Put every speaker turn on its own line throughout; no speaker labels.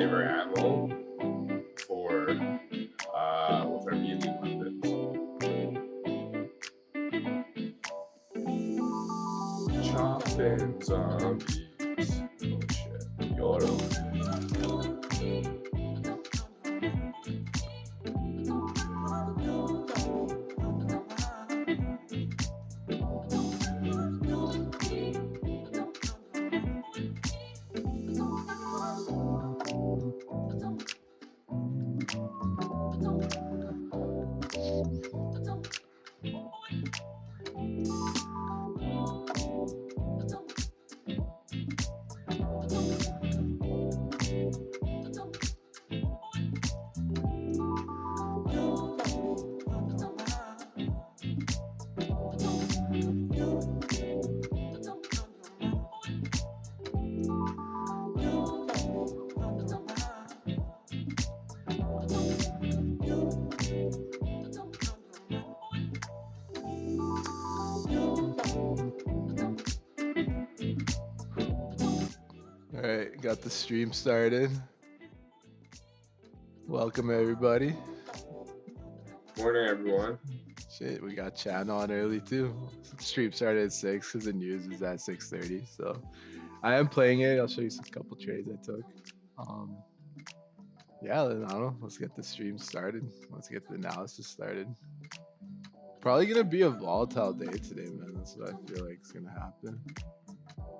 favorite ammo for with our melee weapons. Chopping zombies. Oh shit. Yoro.
All right, got the stream started. Welcome everybody.
Morning, everyone.
Shit, we got chat on early too. Stream started at 6 because the news is at 6:30. So I am playing it. I'll show you some couple trades I took. Yeah, I don't know. Let's get the stream started. Let's get the analysis started. Probably gonna be a volatile day today, man. That's what I feel like is gonna happen.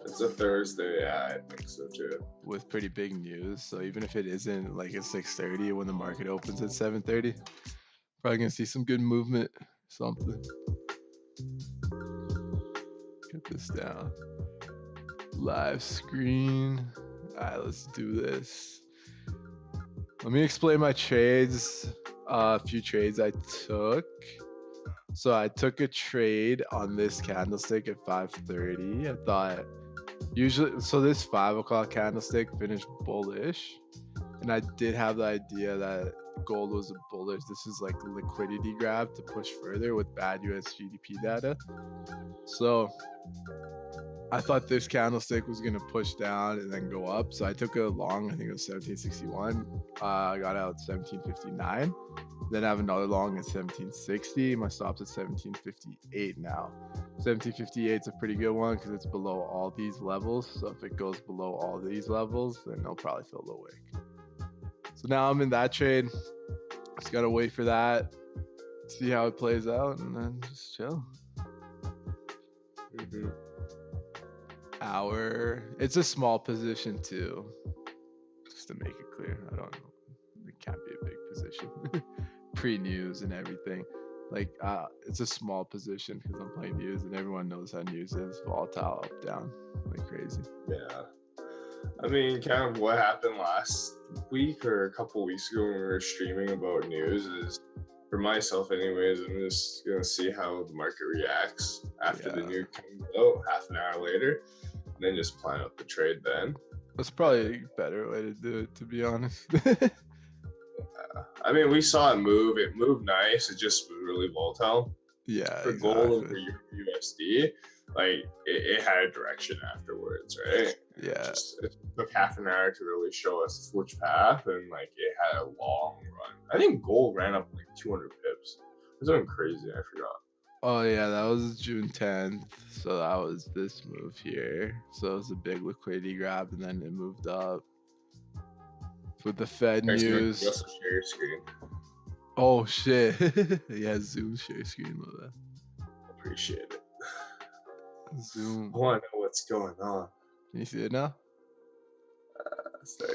It's a Thursday. Yeah, I think so too.
With pretty big news. So even if it isn't like at 6:30 when the market opens at 7:30, probably gonna see some good movement. Something. Get this down. Live screen. Alright, let's do this. Let me explain my trades. A few trades I took. So I took a trade on this candlestick at 5:30. I thought usually, so this 5 o'clock candlestick finished bullish, and I did have the idea that gold was a bullish. This is like a liquidity grab to push further with bad US GDP data. So I thought this candlestick was gonna push down and then go up. So I took a long, I think it was 1761. I got out at 1759. Then I have another long at 1760. My stop's at 1758 now. 1758 is a pretty good one because it's below all these levels. So if it goes below all these levels, then it'll probably fill the wick. So now I'm in that trade. Just gotta wait for that, see how it plays out, and then just chill. It's a small position too. Just to make it clear, I don't know. It can't be a big position. Pre-news and everything. Like it's a small position because I'm playing news and everyone knows how news is volatile up down like crazy.
Yeah. I mean, kind of what happened last week or a couple weeks ago when we were streaming about news is, for myself anyways, I'm just gonna see how the market reacts after the news comes out half an hour later, and then just plan out the trade then.
That's probably a better way to do it, to be honest.
I mean, we saw it move. It moved nice. It just was really volatile.
Yeah,
for
exactly.
gold and for USD, like it had a direction afterwards, right?
Yeah.
It took half an hour to really show us which path, and like it had a long run. I think gold ran up like 200 pips. It was something crazy. I forgot.
Oh yeah, that was June 10th. So that was this move here. So it was a big liquidity grab, and then it moved up with the Fed news.
You also share your screen.
Oh shit! Yeah, Zoom share screen. Love that.
Appreciate it.
Zoom.
I want to know what's going on.
Can you see it now?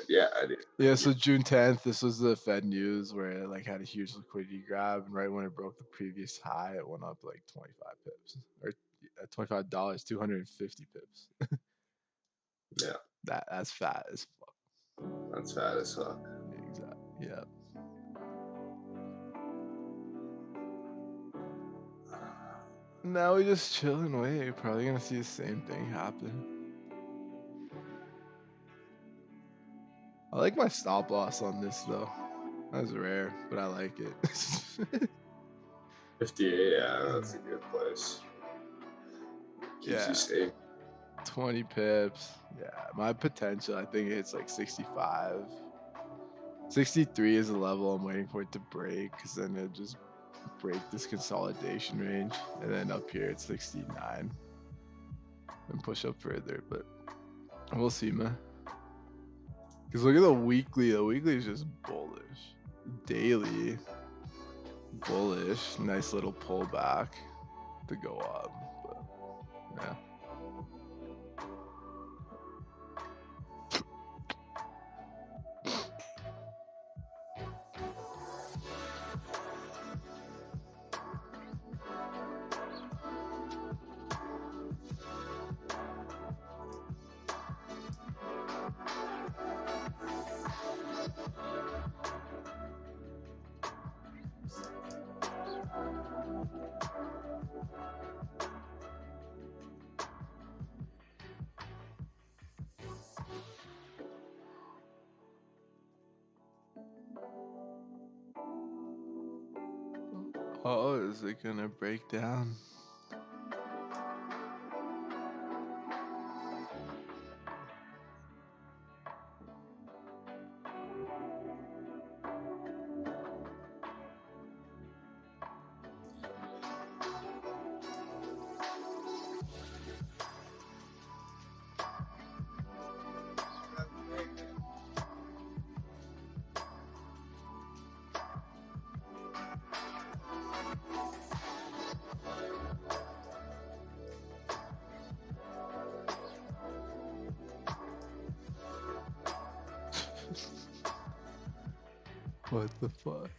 Yeah, I do.
Yeah, so June 10th, this was the Fed news where it like had a huge liquidity grab, and right when it broke the previous high, it went up like 25 pips or $25, 250 pips.
Yeah.
That's fat as fuck.
That's fat as fuck.
Exactly. Yeah. Now we just chill and wait. You're probably gonna see the same thing happen. I like my stop loss on this though. That's rare, but I like it.
58, yeah, that's a good place. Keeps you safe.
20 pips. Yeah, my potential, I think it's like 65. 63 is the level I'm waiting for it to break, because then it'll just break this consolidation range, and then up here it's 69 and push up further, but we'll see, man. Because look at the weekly is just bullish. Daily, bullish, nice little pullback to go up, but yeah. Oh, is it gonna break down? What the fuck?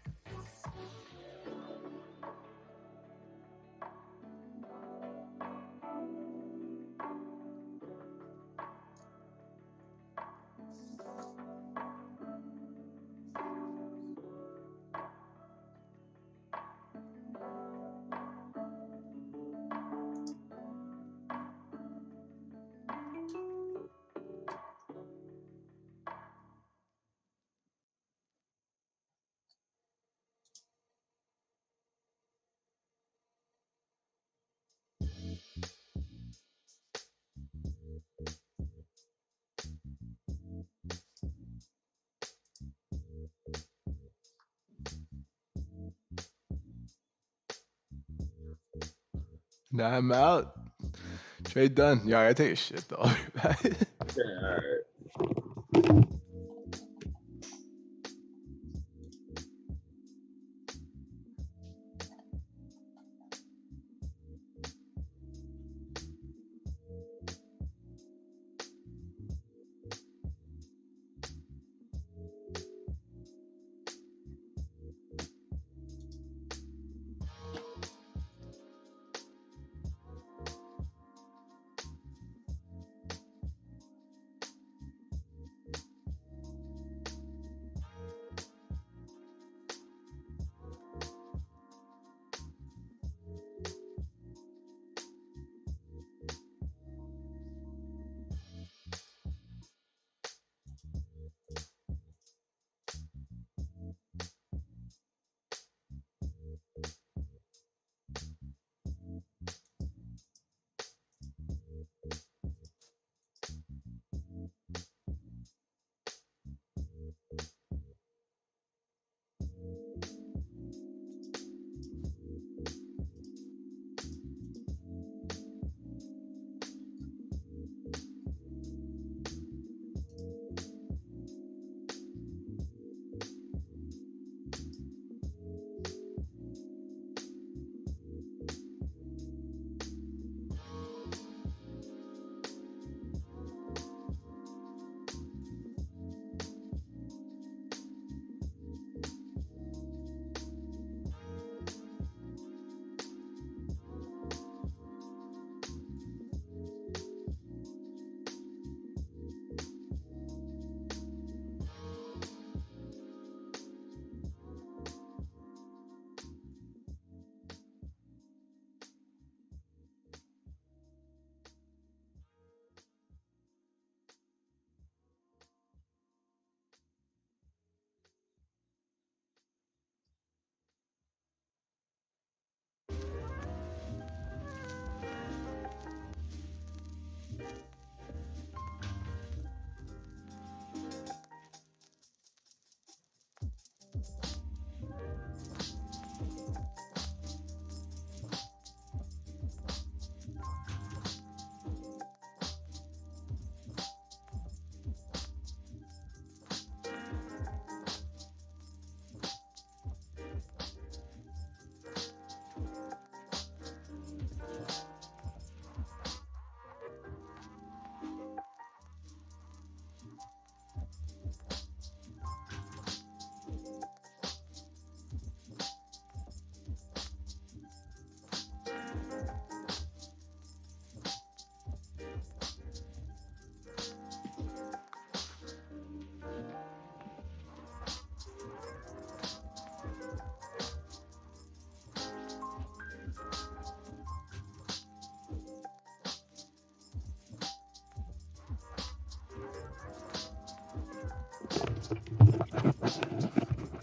Nah, I'm out. Trade done. Yeah, I gotta take a shit though.
Yeah, alright.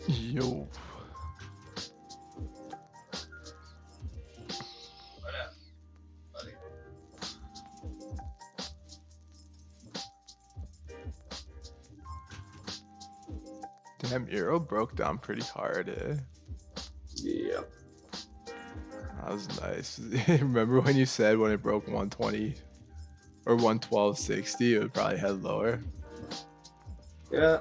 Yo.
What up, buddy?
Damn, Euro broke down pretty hard, eh?
Yeah.
That was nice. Remember when you said when it broke 120 or 112.60, it would probably head lower?
Yeah.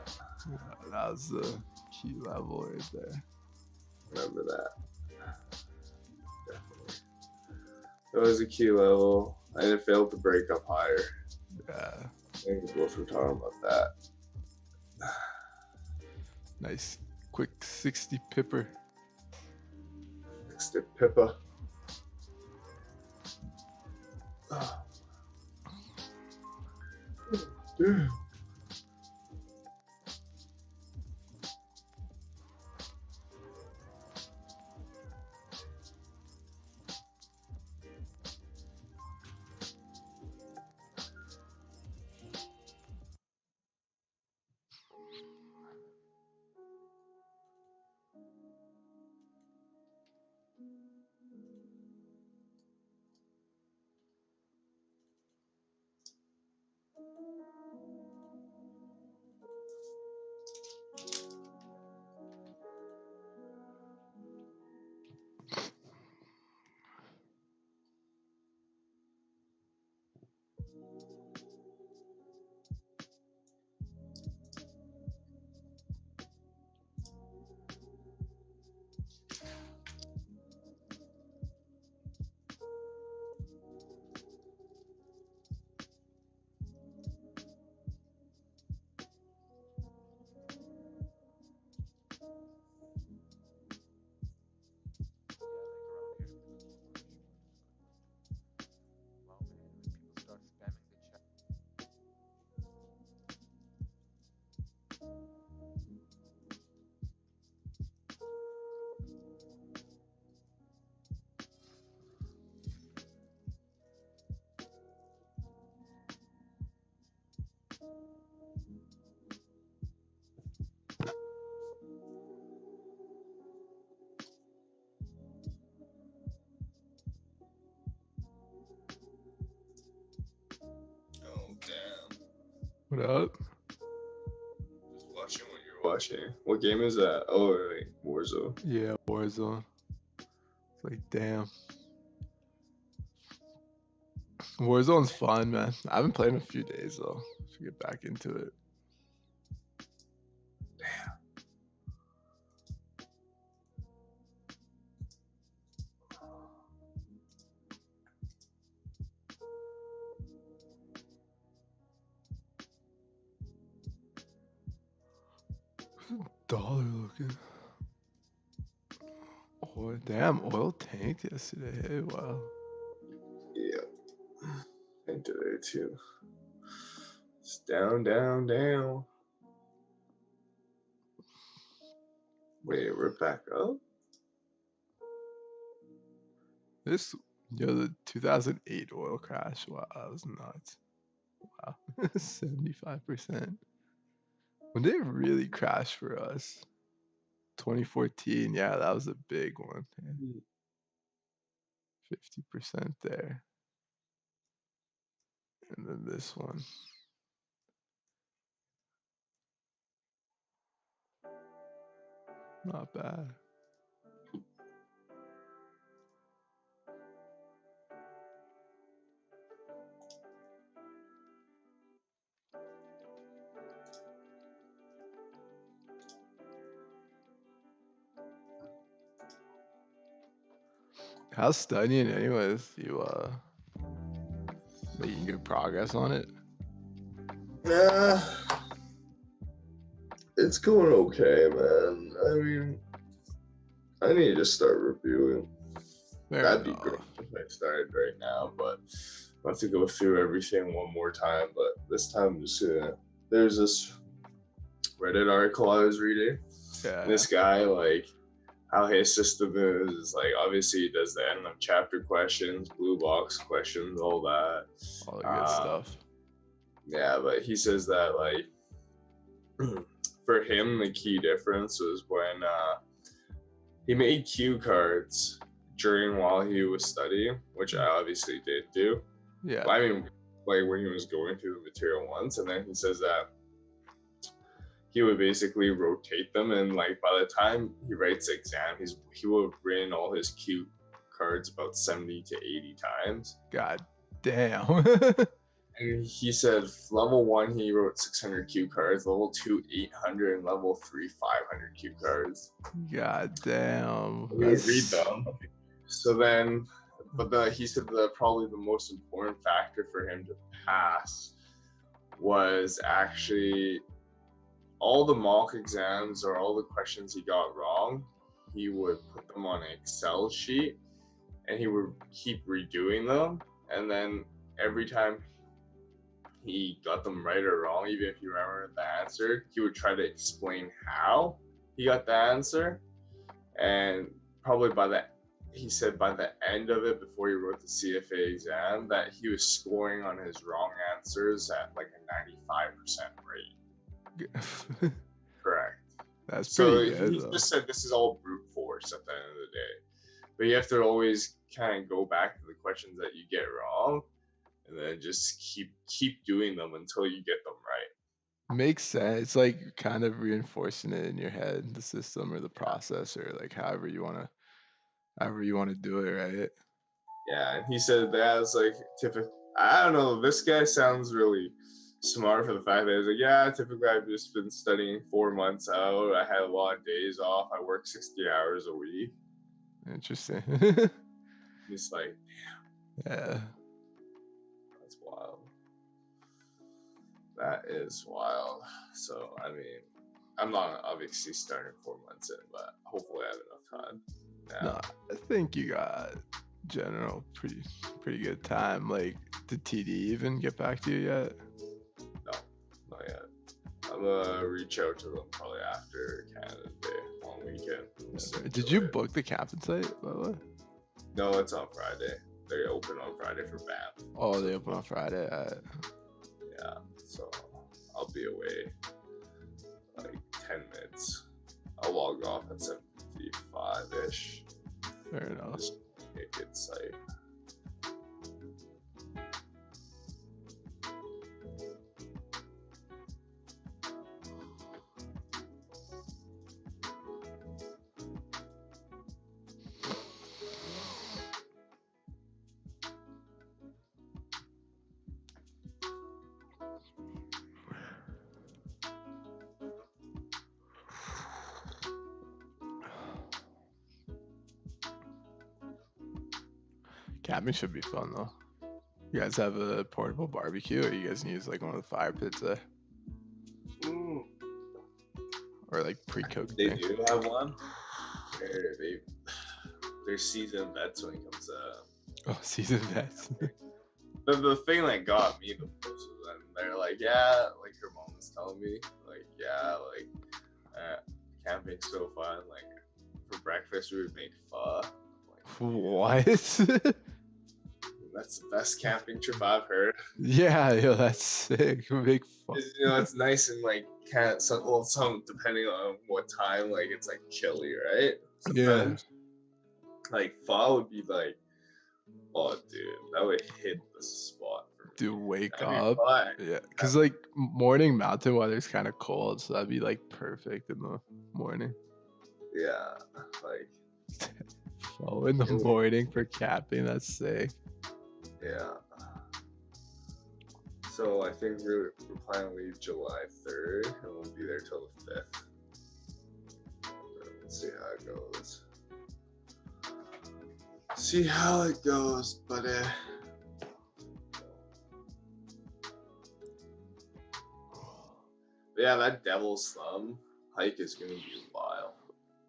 That was the key level right there.
Remember that. Definitely. That was a key level, and it failed to break up higher.
Yeah.
I think we both were talking about that.
Nice. Quick 60 pipper.
Next to Pippa. Oh. Dude. Oh, damn.
What up?
Just watching what you're watching. What game is that? Oh, wait. Warzone.
Yeah, Warzone. It's like, damn. Warzone's fun, man. I haven't played in a few days, though. Should get back into it. Dollar looking. Oh, damn, oil tanked yesterday. Hey, wow.
Yeah. And today, too. It's down, down, down. Wait, we're back up?
This, the 2008 oil crash. Wow, that was nuts. Wow, 75%. When did it really crash for us? 2014. Yeah, that was a big one. 50% there. And then this one. Not bad. How's studying anyways? You making good progress on it?
Yeah. It's going okay, man. I mean, I need to start reviewing.
Fair
That'd be
enough.
great if I started right now, but I have to go through everything one more time. But this time, I'm just gonna. There's this Reddit article I was reading.
Yeah.
This guy, like, how his system is like, obviously, he does the end of chapter questions, blue box questions, all that.
All the good stuff.
Yeah, but he says that, like, for him, the key difference was when he made cue cards during while he was studying, which I obviously did do.
Yeah.
I mean, like when he was going through the material once, and then he says that he would basically rotate them, and like by the time he writes the exam, he would have written all his cue cards about 70 to 80 times.
God damn.
And he said level 1 he wrote 600 cue cards, level 2 800, and level 3 500 cue cards.
God damn.
We would read them. So then, but he said that probably the most important factor for him to pass was actually all the mock exams or all the questions he got wrong. He would put them on an Excel sheet, and he would keep redoing them. And then every time he got them right or wrong, even if he remembered the answer, he would try to explain how he got the answer. And probably he said by the end of it, before he wrote the CFA exam, that he was scoring on his wrong answers at like a 95% rate. Correct.
That's
So
pretty good,
he
though.
just said this is all brute force at the end of the day. But you have to always kind of go back to the questions that you get wrong, and then just keep doing them until you get them right.
Makes sense. It's like kind of reinforcing it in your head, the system or the process, or like however you want to do it, right?
Yeah, and he said that's like typical. I don't know. This guy sounds really smart for the fact that he's like, yeah, typically I've just been studying 4 months out. I had a lot of days off. I work 60 hours a week.
Interesting.
He's like,
Yeah.
that's wild. That is wild. So I mean, I'm not obviously starting 4 months in, but hopefully I have enough time. Yeah.
No, I think you got general pretty good time. Like, did TD even get back to you yet?
No, not yet. I'm gonna reach out to them probably after Canada Day long weekend.
Yeah. Did you book the camping site, by the way?
No, it's on Friday. They open on Friday for BAM.
Oh, they open on Friday.
Yeah, so I'll be away like 10 minutes. I'll log off at 7:55-ish.
Fair enough.
Just make it site.
Camping should be fun though. You guys have a portable barbecue, or you guys can use like one of the fire pits there? Or like pre-cooked
They
thing?
do have one. They're seasoned vets when it comes to.
Oh, season vets.
But the thing that got me the most was when they're like, yeah, like her mom was telling me, like, yeah, like, camping's so fun. Like, for breakfast we would make pho.
What?
That's the best camping trip I've heard.
Yeah, yo, that's sick. Big fun.
You know, it's nice and like some depending on what time, like it's like chilly, right? Sometimes. Yeah. Like pho would be like, oh dude, that would hit the spot for me.
Dude, wake up. Yeah, because like morning mountain weather's kind of cold, so that'd be like perfect in the morning.
Yeah, like
pho in the morning for camping. That's sick.
Yeah. So I think we're planning to leave July 3rd, and we'll be there till the 5th. Let's see how it goes. See how it goes, buddy. Yeah, that Devil's Thumb hike is gonna be wild.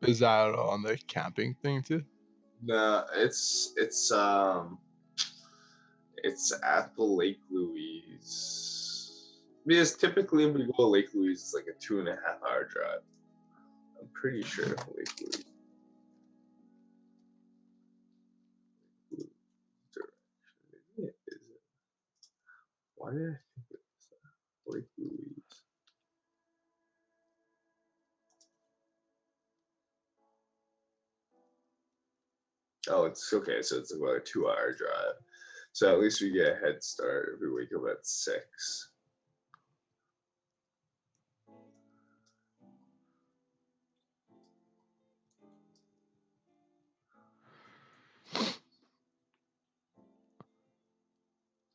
Is that on the camping thing too?
No, it's at the Lake Louise. Because typically when we go to Lake Louise, it's like a 2.5-hour drive. I'm pretty sure Lake Louise. Why did I think it was Lake Louise? Oh, it's okay. So it's about a 2 hour drive. So at least we get a head start if we wake up at 6.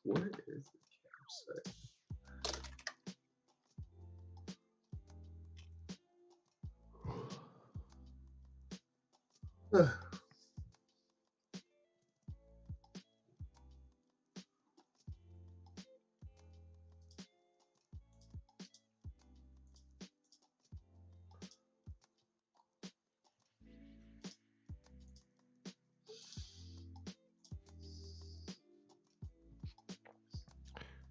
What is the campsite?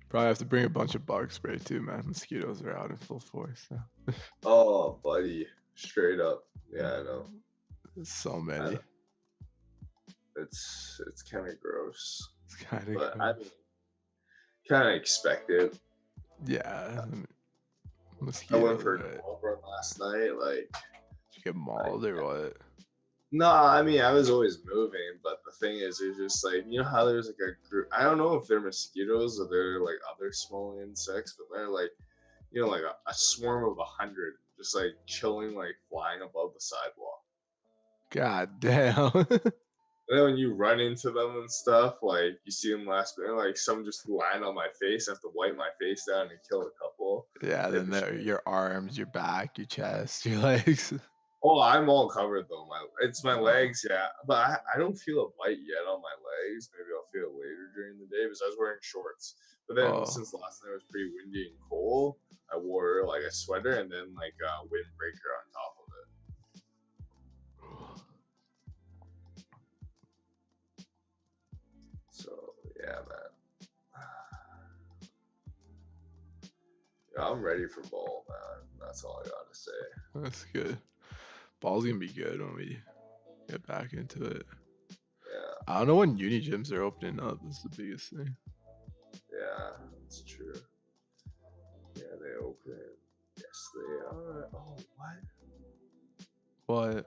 Probably have to bring a bunch of bug spray too, man. Mosquitoes are out in full force. So.
Oh, buddy, straight up. Yeah, I know.
There's so
I
many.
know. It's kind of gross,
It's kind of
but I
gross.
mean, kind of expected.
Yeah,
I went
mosquitoes,
for a
right?
golf run last night. Like,
Did you get
I
mauled or what?
no, I mean I was always moving, but the thing is, it's just like you know how there's like a group. I don't know if they're mosquitoes or they're like other small insects, but they're like like a swarm of 100, just like chilling, like flying above the sidewalk.
God damn.
And then when you run into them and stuff, like you see them last minute, like some just land on my face. I have to wipe my face down and kill a couple
Yeah,
type
then
of shit.
your arms, your back, your chest, your legs.
Oh, I'm all covered though. It's my
Oh,
legs, yeah, but I don't feel a bite yet on my legs. Maybe I'll feel it later during the day because I was wearing shorts. But then
oh,
since last night was pretty windy and cold, I wore like a sweater and then like a windbreaker on top of it. So yeah, man. Yeah, I'm ready for ball, man. That's all I gotta say.
that's good. Ball's gonna be good when we get back into it.
Yeah,
I don't know when uni gyms are opening up. That's the biggest thing.
yeah, that's true. Yeah, they open. Yes, they are. Oh, what?
What?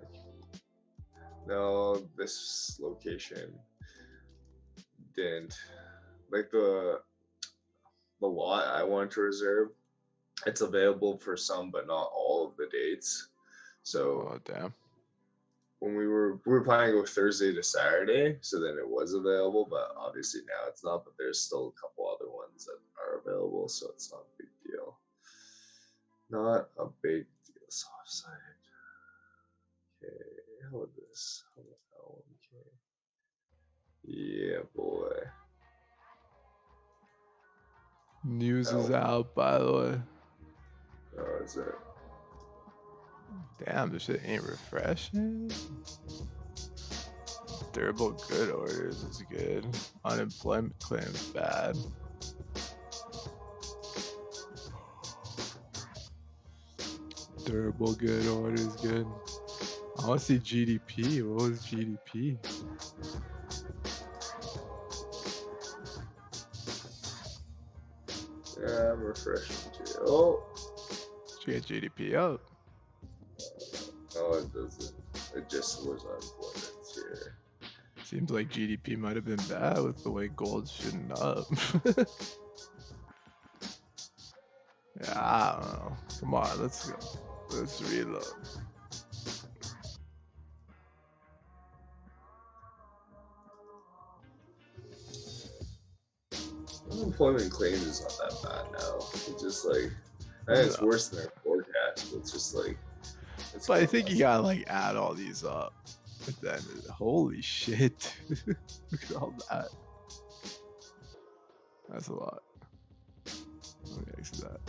No, this location didn't. Like the lot I wanted to reserve, it's available for some, but not all of the dates. So
Oh, damn.
when we were planning to go Thursday to Saturday, so then it was available, but obviously now it's not. But there's still a couple other ones that are available, so it's not a big deal. Not a big deal. Soft side. Okay, how about this? How about LMK? Yeah, boy.
News is
L.
out, by the way.
Oh, is it?
Damn, this shit ain't refreshing. Durable good orders is good. Unemployment claims bad. Durable good orders good. I want to see GDP. What was GDP?
Yeah, I'm refreshing too. Oh,
Should get GDP up.
no, it doesn't. It just was unemployment here.
Seems like GDP might have been bad with the way gold's shooting up. Yeah, I don't know. Come on, let's go. Let's reload.
Unemployment claims is not that bad now. It's just like, and it's
No.
worse than their forecast. But it's just like, it's
But I
going
think you
less.
gotta like add all these up. But then, holy shit. Look at all that. That's a lot. Let me exit that.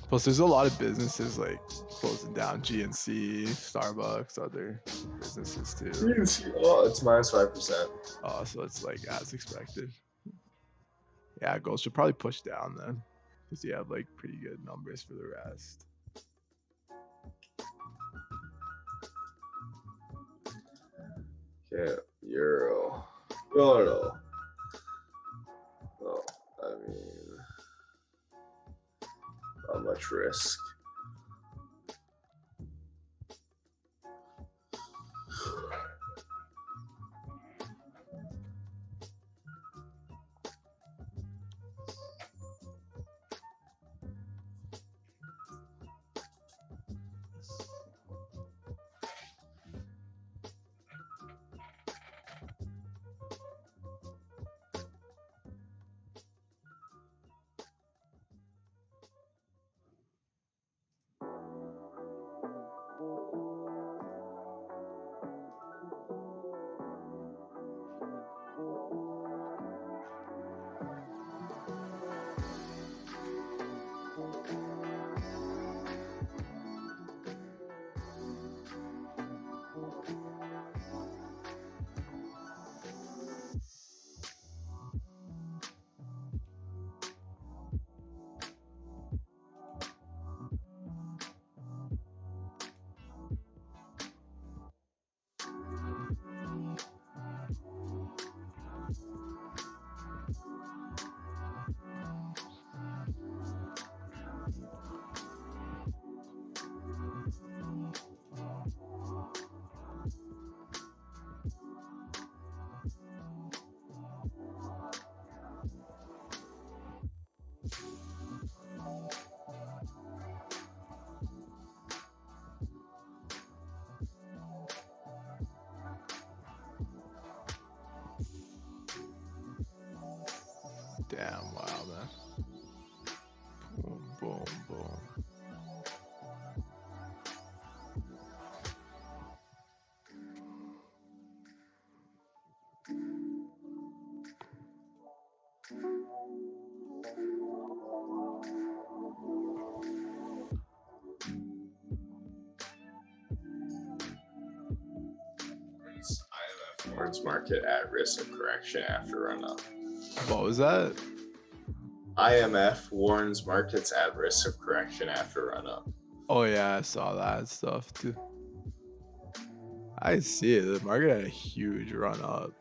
Plus, there's a lot of businesses like closing down. GNC, Starbucks, other businesses too.
You can see, oh, it's -5%.
Oh, so it's like as expected. Yeah, gold should probably push down then, because you have like pretty good numbers for the rest.
Yeah, euro. Oh no. Oh, I mean, not much risk.
Damn, wow, man. Boom, boom, boom.
IMF warns market at risk of correction after run up.
What was that?
IMF warns markets at risk of correction after run up.
Oh yeah, I saw that stuff too. I see it. The market had a huge run up.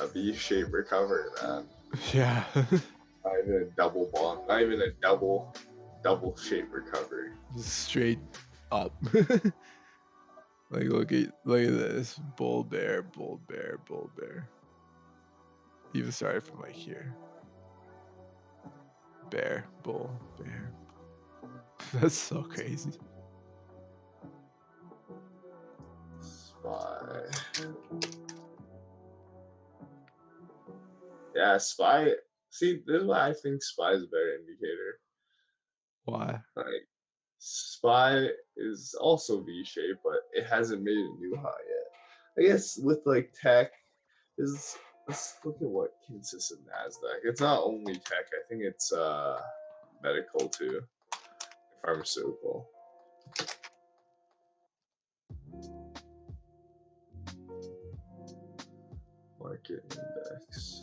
A V-shaped recovery, man.
Yeah.
Not even a double bond. Not even a double shaped recovery.
Straight up. Like look at this. Bull bear, bull bear, bull bear. Even started from like here. Bear, bull, bear. That's so crazy.
SPY. Yeah, SPY. See, this is why I think SPY is a better indicator.
Why?
Like, SPY is also V-shaped, but it hasn't made a new high yet. I guess with like tech, let's look at what consists of Nasdaq. It's not only tech. I think it's medical too, pharmaceutical. Market index.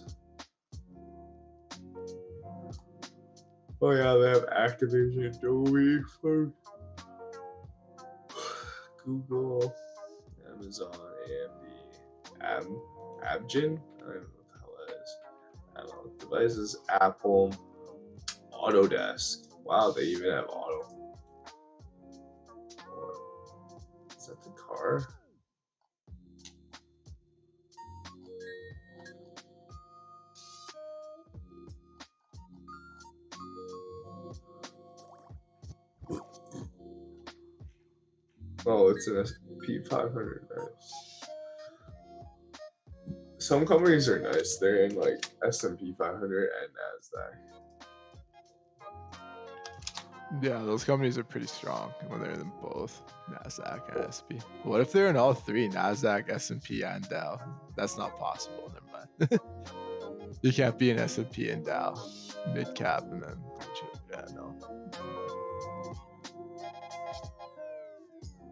Oh yeah, they have Activision, Adobe, Google, Amazon, AMD, Abgen. I don't know what the hell that is. I don't know. Devices, Apple, Autodesk. Wow, they even have auto. Is that the car? Oh, it's an S&P 500. Nice. Some companies are nice. They're in like S&P 500 and Nasdaq.
Yeah, those companies are pretty strong when they're in both Nasdaq and SP. What if they're in all three, Nasdaq, S&P, and Dow? That's not possible. Never mind. You can't be in S&P and Dow, mid cap, and then yeah, no.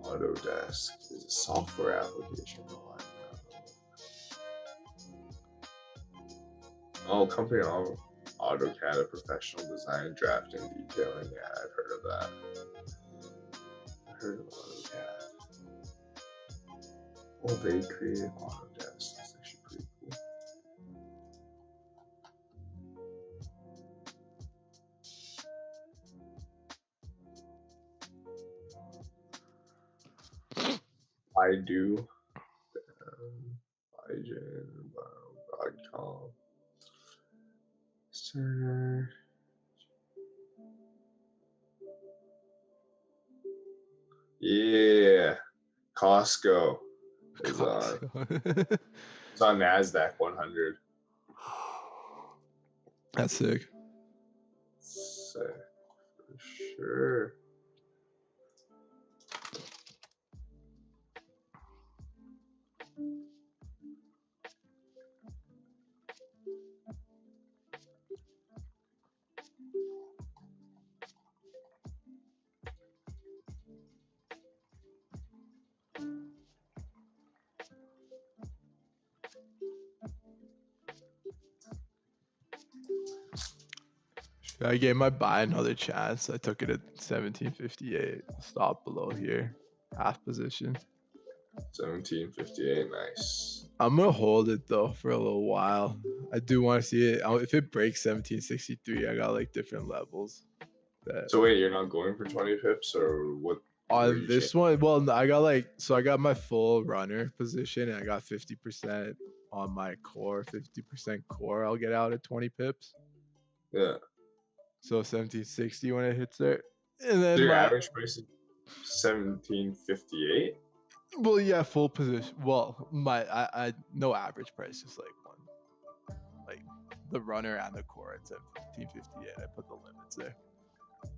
Autodesk is a software application. Oh, company AutoCAD, a professional design, drafting, detailing. Yeah, I've heard of that. I've heard of AutoCAD. Oh, they created Autodesk. That's actually pretty cool. I do. Biden, Broadcom, Cerner. Yeah, Costco is on. It's on Nasdaq 100.
That's sick.
Sick for sure.
I gave my buy another chance. I took it at 1758. Stop below here. Half position.
1758, nice.
I'm gonna hold it though for a little while. I do want to see it. If it breaks 1763, I got like different levels.
So wait, you're not going for 20 pips or what?
On this one, well, I got I got my full runner position and I got 50% on my core, 50% core. I'll get out at 20 pips.
Yeah.
So 1760 when it hits there. And then
so your average price is 1758?
Well, yeah, full position. Well, I no average price, just like one, like the runner and the core at 1758. I put the limits there.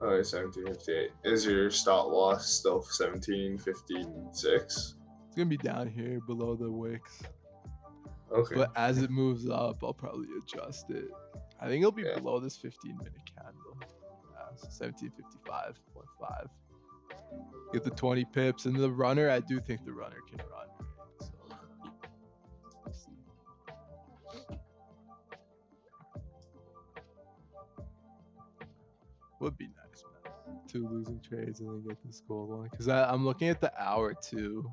Oh, 1758. Is your stop loss still 1756?
It's gonna be down here below the wicks.
Okay.
But as it moves up, I'll probably adjust it. I think it'll be
Yeah.
below this 15-minute candle. So 1755.5. Get the 20 pips, and the runner, I do think the runner can run. So we'll see. Would be nice, man. 2 losing trades and then get this gold one. Because I'm looking at the hour too.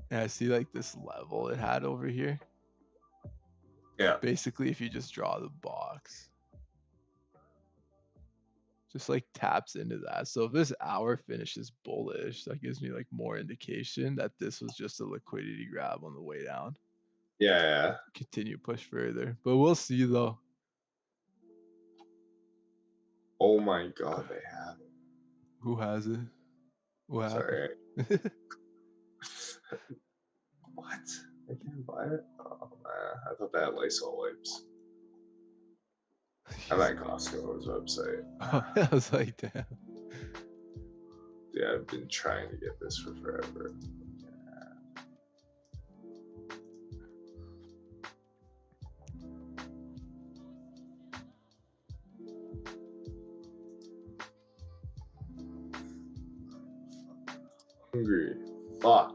And I see like this level it had over here.
Yeah.
Basically, if you just draw the box, just like taps into that. So if this hour finishes bullish, that gives me like more indication that this was just a liquidity grab on the way down.
Yeah.
Continue push further. But we'll see though.
Oh my god, they have it.
Who has it? What
Sorry.
happened?
What? I can't buy it? Oh man, I thought they had Lysol wipes. I'm at Costco's website.
I was like, damn.
Yeah, I've been trying to get this for forever. Hungry. Fuck.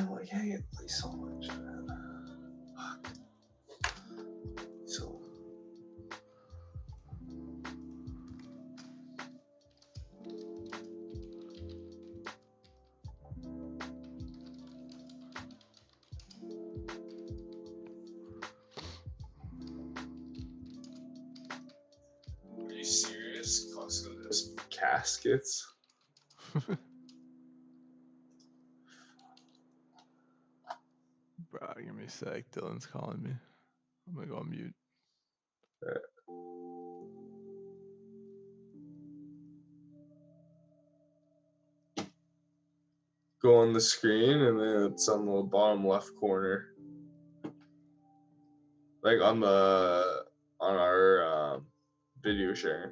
Why can't I get Lysol wipes, man? Fuck. So. Are you serious? Costco does caskets?
Bro, give me a sec. Dylan's calling me. I'm gonna go on mute.
Go on the screen and then it's on the bottom left corner. Like on our video sharing.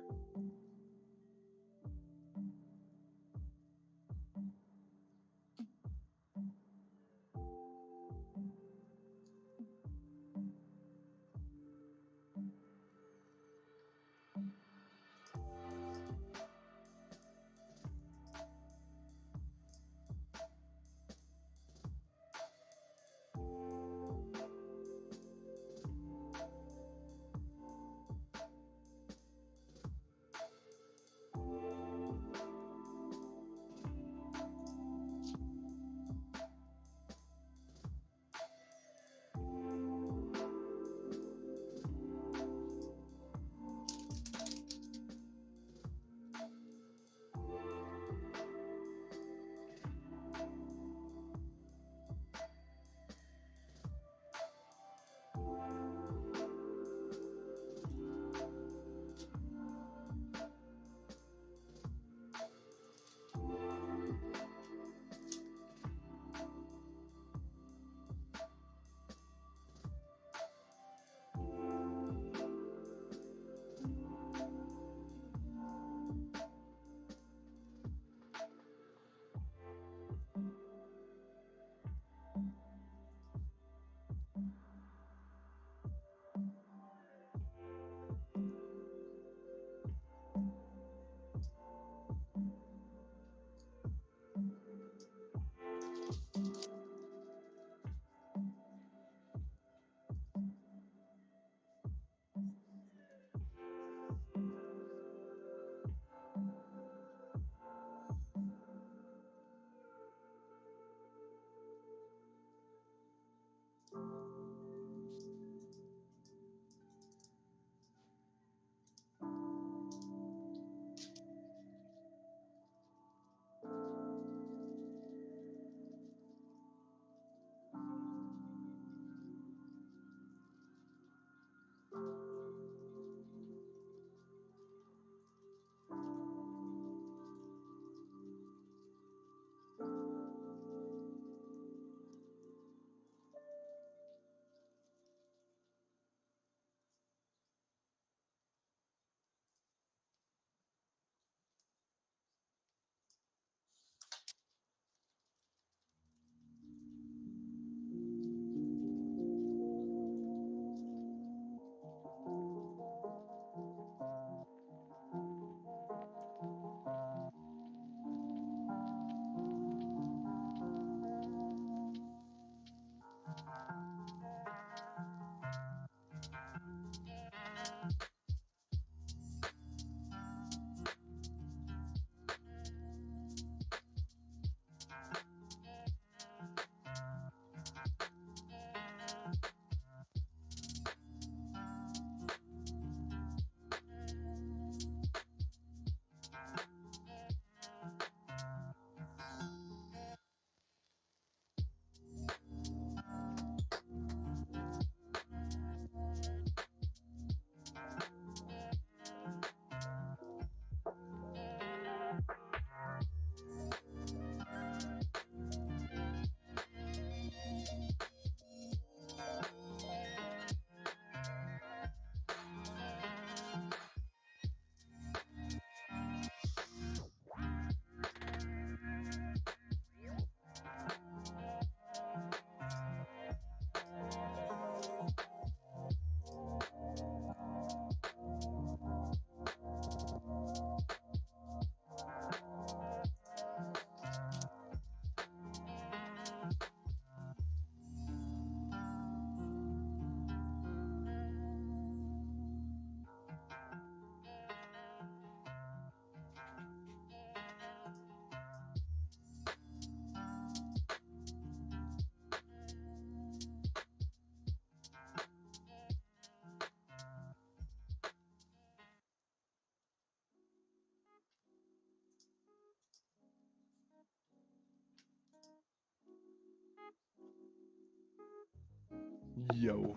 Yo.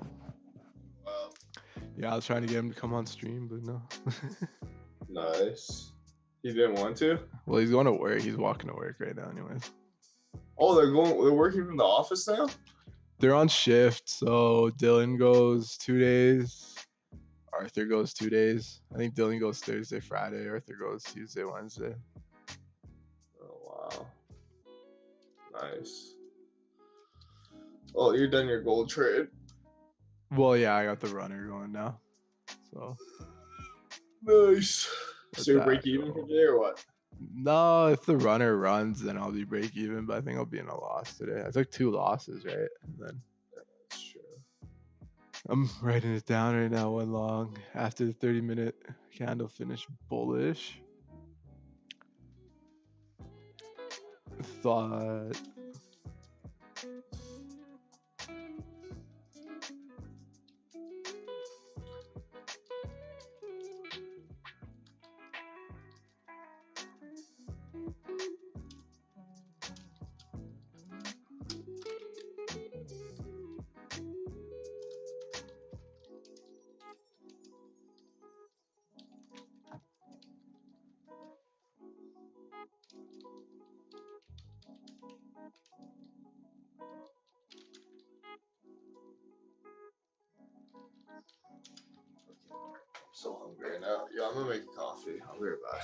Wow.
Yeah, I was trying to get him to come on stream, but no.
Nice. He didn't want to?
Well, he's going to work. He's walking to work right now, anyways.
Oh, they're working from the office now?
They're on shift, so Dylan goes 2 days. Arthur goes 2 days. I think Dylan goes Thursday, Friday. Arthur goes Tuesday, Wednesday.
Oh, wow. Nice. Oh, you're done your gold trade.
Well, yeah, I got the runner going now. So
Nice.
let
So you're
that
break even
go.
for today or what?
No, if the runner runs, then I'll be break even. But I think I'll be in a loss today. I took 2 losses, right? And then
That's true.
I'm writing it down right now. One long after the 30-minute candle finish bullish. Thought
I'm so hungry right now. Yeah, I'm gonna make coffee. I'll be right back.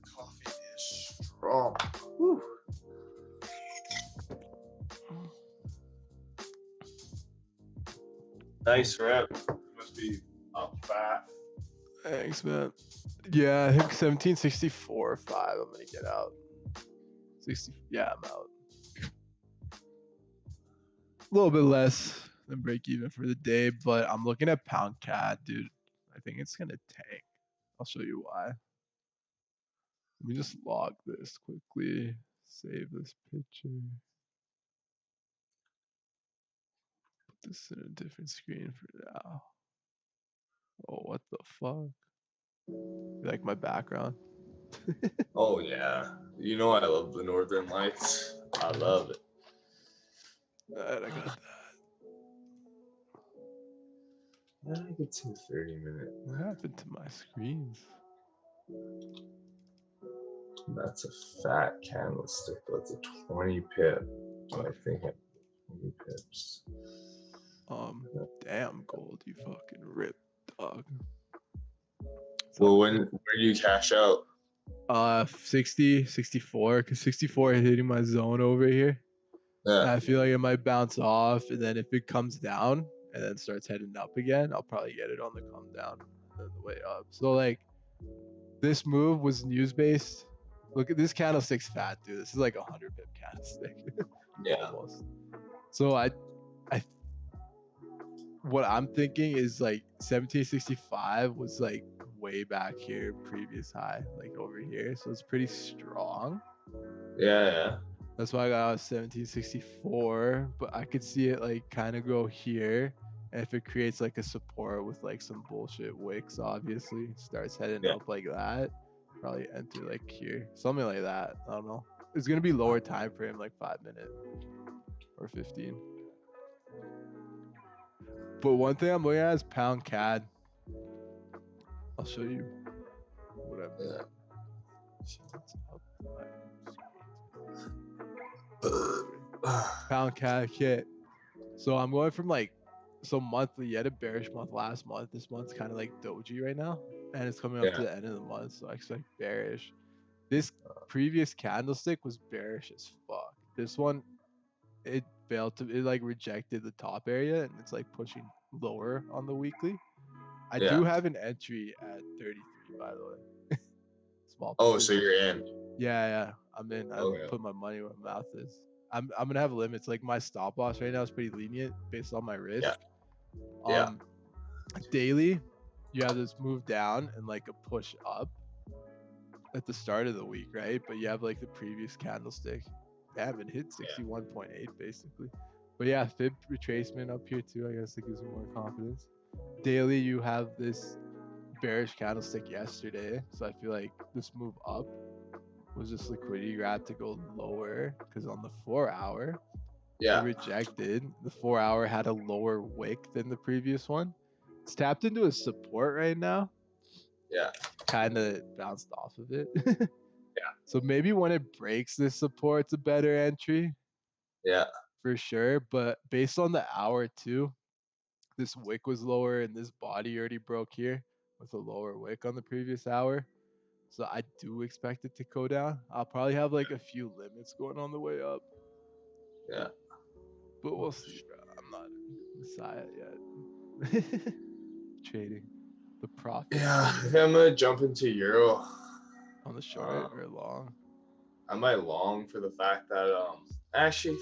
Coffee is strong. Whew. Nice rep. Must be up fat.
Thanks, man. Yeah, I think 1764 5. I'm gonna get out. 60. Yeah, I'm out. A little bit less than break even for the day, but I'm looking at pound CAD, dude. I think it's gonna tank. I'll show you why. Let me just log this quickly. Save this picture. Put this in a different screen for now. Oh, what the fuck? You like my background?
Oh yeah. You know I love the Northern Lights. I love it.
Alright, I got that.
I get to 30-minute.
What happened to my screens?
That's a fat candlestick. That's a 20 pip. So I think I 20 pips.
Damn, gold, you fucking ripped, dog.
Well, where do you cash out?
60, 64, because 64 is hitting my zone over here. And
Yeah.
I feel like it might bounce off, and then if it comes down and then starts heading up again, I'll probably get it on the come down and then the way up. So like, this move was news based. Look at this candlestick's fat, dude. This is like a 100 pip candlestick,
Yeah.
almost. So what I'm thinking is like 1765 was like way back here, previous high, like over here. So it's pretty strong.
Yeah.
That's why I got 1764, but I could see it like kind of go here. And if it creates like a support with like some bullshit wicks, obviously starts heading up like that, probably enter like here, something like that. I don't know. It's gonna be lower time frame, like 5 minute or 15. But one thing I'm looking at is pound CAD. I'll show you what I mean. Pound cat kit. So I'm going from like, so monthly. You had a bearish month last month. This month's kind of like doji right now, and it's coming up to
Yeah.
the end of the month, so I expect bearish. This previous candlestick was bearish as fuck. This one, it failed to, it like rejected the top area, and it's like pushing lower on the weekly. I
Yeah.
do have an entry at 33, by the way. Small
Oh,
position.
so you're in.
Yeah, I'm in. I
Okay.
put my money where my mouth is. I'm gonna have limits. Like my stop loss right now is pretty lenient based on my risk.
Yeah. Yeah.
Daily, you have this move down and like a push up at the start of the week, right? But you have like the previous candlestick. Damn, it hit 61.8 basically. But yeah, fib retracement up here too. I guess it gives me more confidence. Daily, you have this bearish candlestick yesterday, so I feel like this move up was just liquidity grab to go lower, because on the 4-hour, it rejected. The 4-hour had a lower wick than the previous one. It's tapped into a support right now.
Yeah.
Kind of bounced off of it.
Yeah.
So maybe when it breaks this support, it's a better entry.
Yeah.
For sure. But based on the hour too, this wick was lower and this body already broke here with a lower wick on the previous hour. So I do expect it to go down. I'll probably have like a few limits going on the way up.
Yeah.
But we'll see, bro. I'm not a messiah yet. Trading. The profit.
Yeah. I think I'm gonna jump into Euro.
On the short or long?
I might long for the fact that actually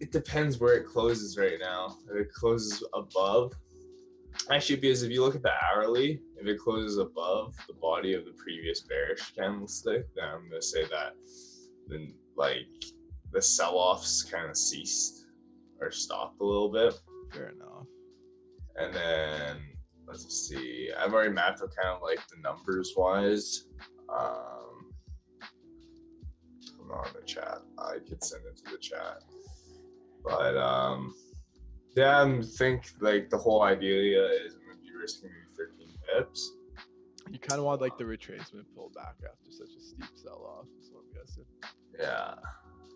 it depends where it closes right now. If it closes above, actually, because if you look at the hourly, if it closes above the body of the previous bearish candlestick, then I'm gonna say that then like the sell-offs kind of ceased or stopped a little bit.
Fair enough.
And then let's see, I've already mapped out kind of like the numbers wise. I'm not in the chat. I could send it to the chat. But yeah, I think like the whole idea is I'm gonna be risking maybe 13 pips.
You kind of want like the retracement pullback after such a steep sell-off, is what I'm guessing.
Yeah.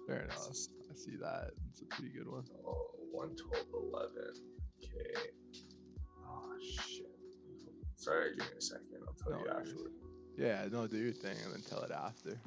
Fair enough. I see that. It's a pretty good one.
Oh, 112.11. Okay. Oh shit. Sorry, give me a second. I'll tell you afterward.
Yeah, no, do your thing and then tell it after.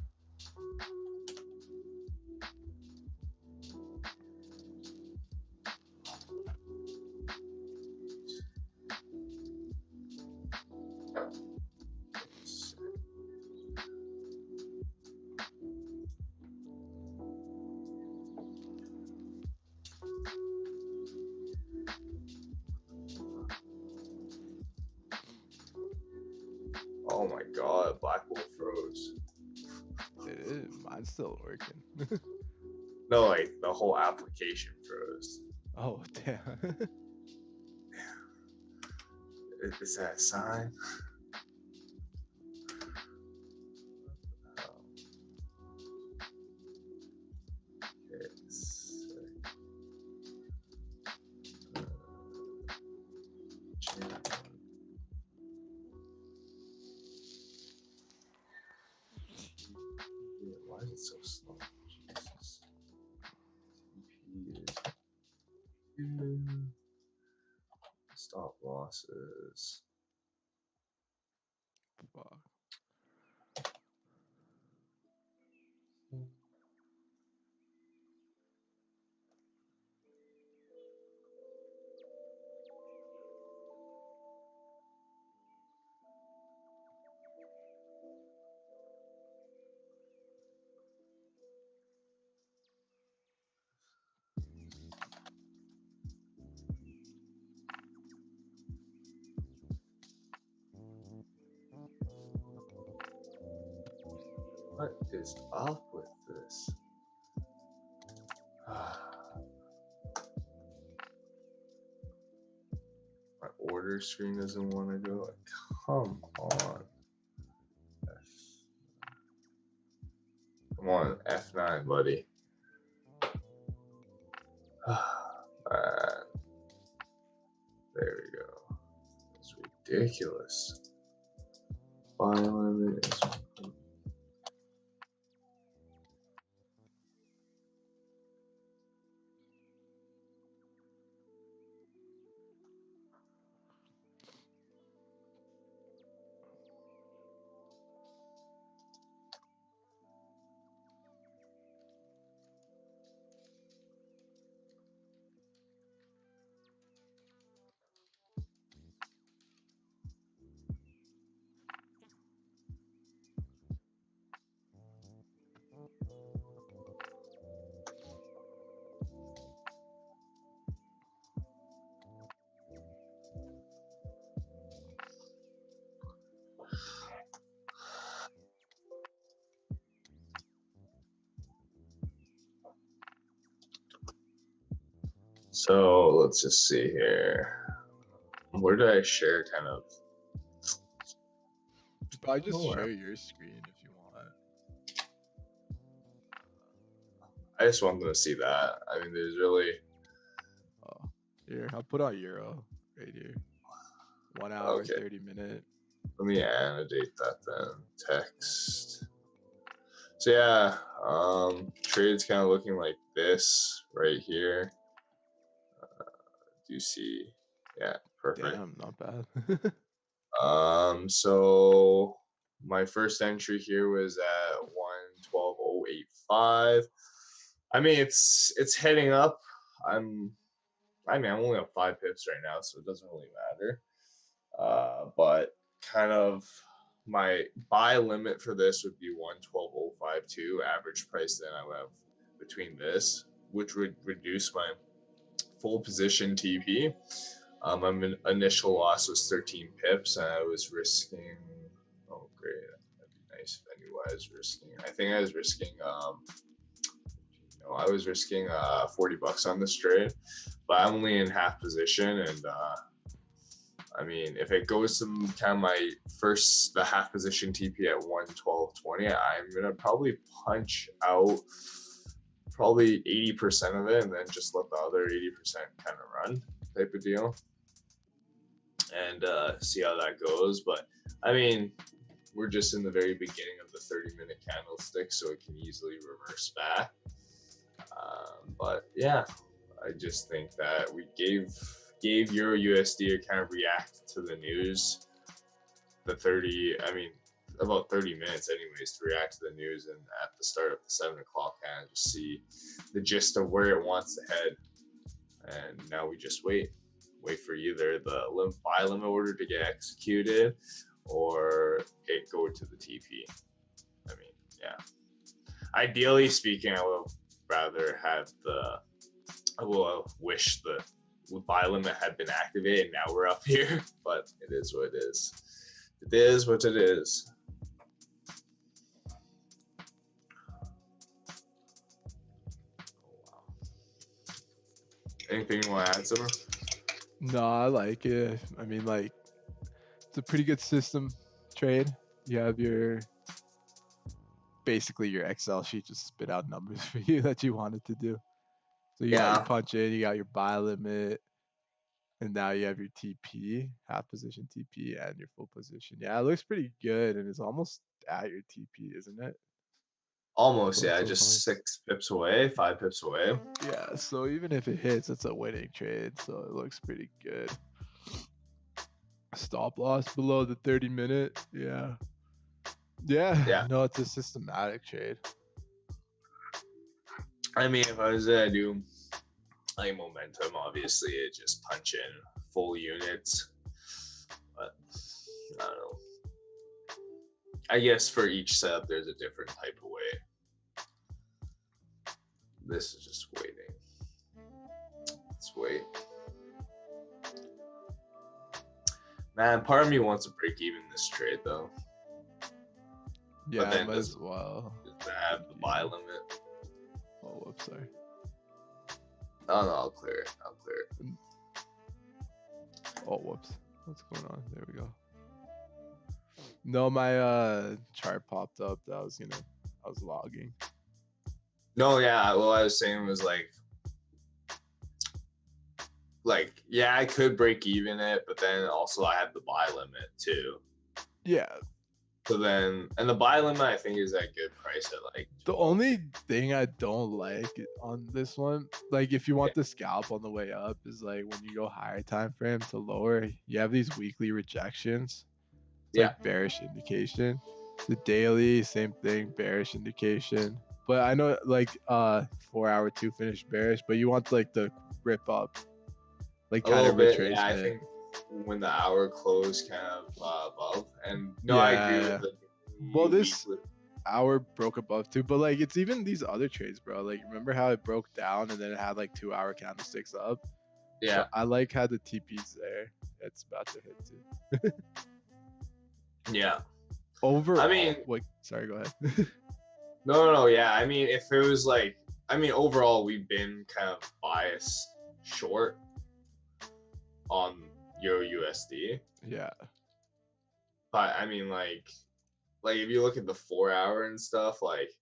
Oh my god, Black Wolf froze.
It is. Mine's still working.
No, like the whole application froze.
Oh, damn.
Is that a sign? Why is it so slow? Jesus. Stop losses.
Fuck.
What is up with this? My order screen doesn't want to go. Come on. Come on, F9, buddy. There we go. It's ridiculous. Buy limit is So let's just see here. Where did I share kind of?
Probably just
Oh,
share your screen if you want.
I just want them to see that. I mean, there's really.
Oh, here, I'll put on Euro right here. 1 hour,
Okay.
30-minute.
Let me annotate that then. Text. So yeah, trade's kind of looking like this right here. Do you see? Yeah, perfect.
Damn, not bad.
So my first entry here was at 112.085. I mean, it's heading up. I'm only up 5 pips right now, so it doesn't really matter. But kind of my buy limit for this would be 112.052 average price. Then I would have between this, which would reduce my full position TP. My initial loss was 13 pips, and I was risking. Oh, great! That'd be nice if I knew what I was risking. I think I was risking. I was risking $40 on this trade, but I'm only in half position, and I mean, if it goes to kind of the half position TP at 112.20, I'm gonna probably punch out probably 80% of it, and then just let the other 80% kind of run type of deal, and see how that goes. But I mean, we're just in the very beginning of the 30-minute candlestick, so it can easily reverse back. But yeah, I just think that we gave Euro USD to kind of react to the news. About 30 minutes anyways to react to the news, and at the start of the 7 o'clock kind of just see the gist of where it wants to head. And now we just wait for either the buy limit order to get executed or it go to the TP. I mean, yeah. Ideally speaking, I will wish the buy limit had been activated. Now we're up here, but it is what it is. It is what it is. Anything you want to add, Simar?
No, I like it. I mean, like, it's a pretty good system trade. You have basically your Excel sheet just spit out numbers for you that you wanted to do. So you got your punch in, you got your buy limit, and now you have your TP, half position TP, and your full position. Yeah, it looks pretty good, and it's almost at your TP, isn't it?
Almost,
So
yeah.
far.
Just 6 pips away, 5 pips away.
Yeah, so even if it hits, it's a winning trade, so it looks pretty good. Stop loss below the 30-minute. Yeah. No, it's a systematic trade.
I mean, if I was to do like momentum, obviously it just punch in full units. But I don't know. I guess for each setup, there's a different type of way. This is just waiting. Let's wait. Man, part of me wants to break even this trade though.
Yeah,
but then
might as well.
Does that have the buy limit?
Oh, whoops, sorry.
Oh no, I'll clear it.
Oh, whoops. What's going on? There we go. No, my chart popped up. I was logging.
No, yeah. What I was saying was yeah, I could break even it, but then also I have the buy limit too.
Yeah.
So then, and the buy limit I think is at good price at like 12.
The only thing I don't like on this one, like if you want the scalp on the way up, is like when you go higher time frame to lower, you have these weekly rejections. It's like bearish indication. The daily, same thing, bearish indication. But I know like 4 hour 2 finish bearish, but you want like the rip up, like kind of retracement.
Yeah, I think when the hour closed kind of above, and no, I agree with it.
Well, this hour broke above too, but like it's even these other trades, bro. Like remember how it broke down and then it had like 2 hour candlesticks up?
Yeah.
So I like how the TP's there. It's about to hit too.
Yeah.
Overall,
I mean,
sorry, go ahead.
No, yeah. I mean, if it was overall we've been kind of biased short on Euro USD.
Yeah.
But I mean, like if you look at the 4 hour and stuff, like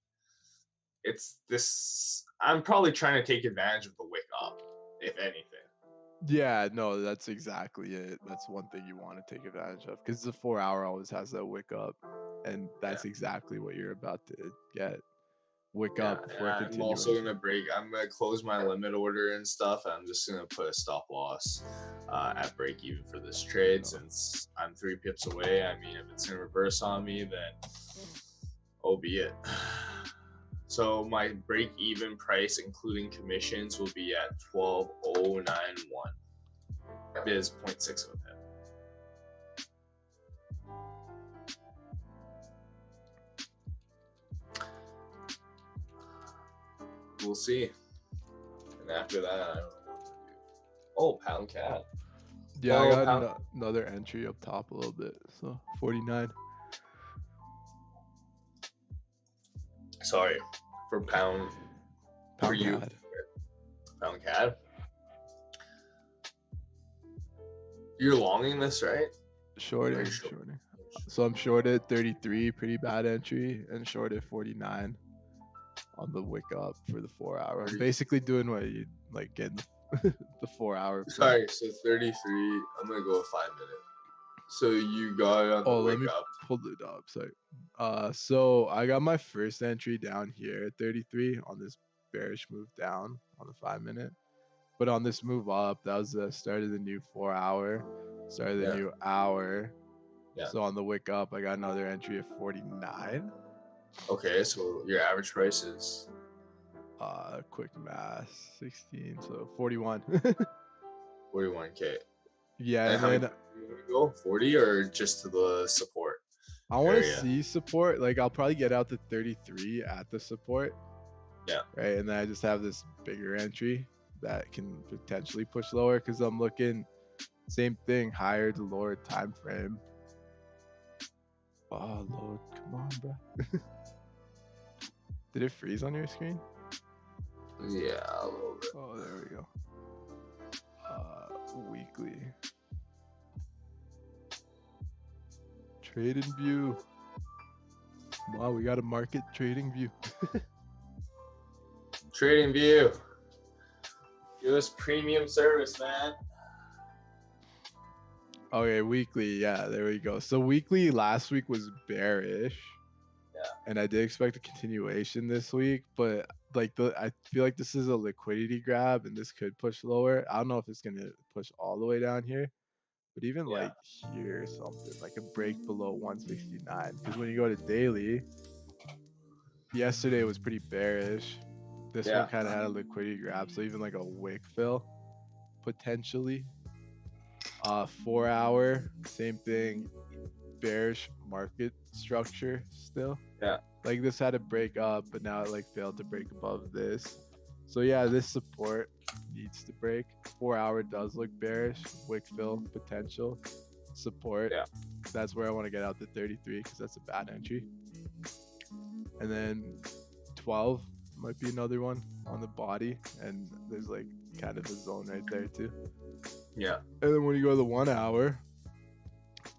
it's this. I'm probably trying to take advantage of the wick up, if anything.
Yeah, no, that's exactly it. That's one thing you want to take advantage of because the 4 hour always has that wick up, and that's exactly what you're about to get. Wick
Yeah,
up before
and I'm also
continuation.
gonna break. I'm gonna close my limit order and stuff. I'm just gonna put a stop loss at break even for this trade since I'm 3 pips away. I mean, if it's gonna reverse on me, then oh be it. So my break even price, including commissions, will be at 12,091. It is 0.6 of a pip. We'll see. And after that, I don't know what to do. Oh, pound cat.
Yeah,
No,
I got
pound.
another entry up top a little bit, so 49.
Sorry, for pound. For
Pound
you,
CAD.
pound cat. You're longing this, right?
Shorting. So I'm shorted 33, pretty bad entry, and shorted 49 on the wick up for the 4 hour. I'm basically doing what you like getting the 4 hour.
Sorry, so 33. I'm gonna go a 5 minute. So you got it on the wick up.
Pull it up. Sorry. So I got my first entry down here at 33 on this bearish move down on the 5 minute. But on this move up, that was the start of the new 4 hour, start of the new hour.
Yeah.
So on the wick up, I got another entry of 49.
Okay, so your average price is
Quick math, 16, so 41.
41K.
Yeah,
and
and
how
then
many you go? 40 or just to the support?
I want to see support. Like I'll probably get out to 33 at the support.
Yeah.
Right, and then I just have this bigger entry that can potentially push lower because I'm looking same thing, higher to lower time frame. Oh Lord, come on, bro. Did it freeze on your screen?
Yeah, a little bit.
Oh, there we go. Weekly. Trading view. Wow, we got a market trading view.
Trading view. Give us premium service, man.
Okay, weekly. Yeah, there we go. So weekly last week was bearish.
Yeah.
And I did expect a continuation this week, but I feel like this is a liquidity grab and this could push lower. I don't know if it's gonna push all the way down here, but even like here something like a break below 169. Because when you go to daily, yesterday was pretty bearish. This one kind of had a liquidity grab, so even like a wick fill potentially. 4 hour, same thing, bearish market structure still.
Yeah.
Like this had to break up, but now it like failed to break above this. So yeah, this support needs to break. 4 hour does look bearish. Wick fill potential. Support.
Yeah.
That's where I want to get out to 33 because that's a bad entry. And then 12 might be another one on the body, and there's like kind of a zone right there too.
Yeah.
And then when you go to the 1 hour,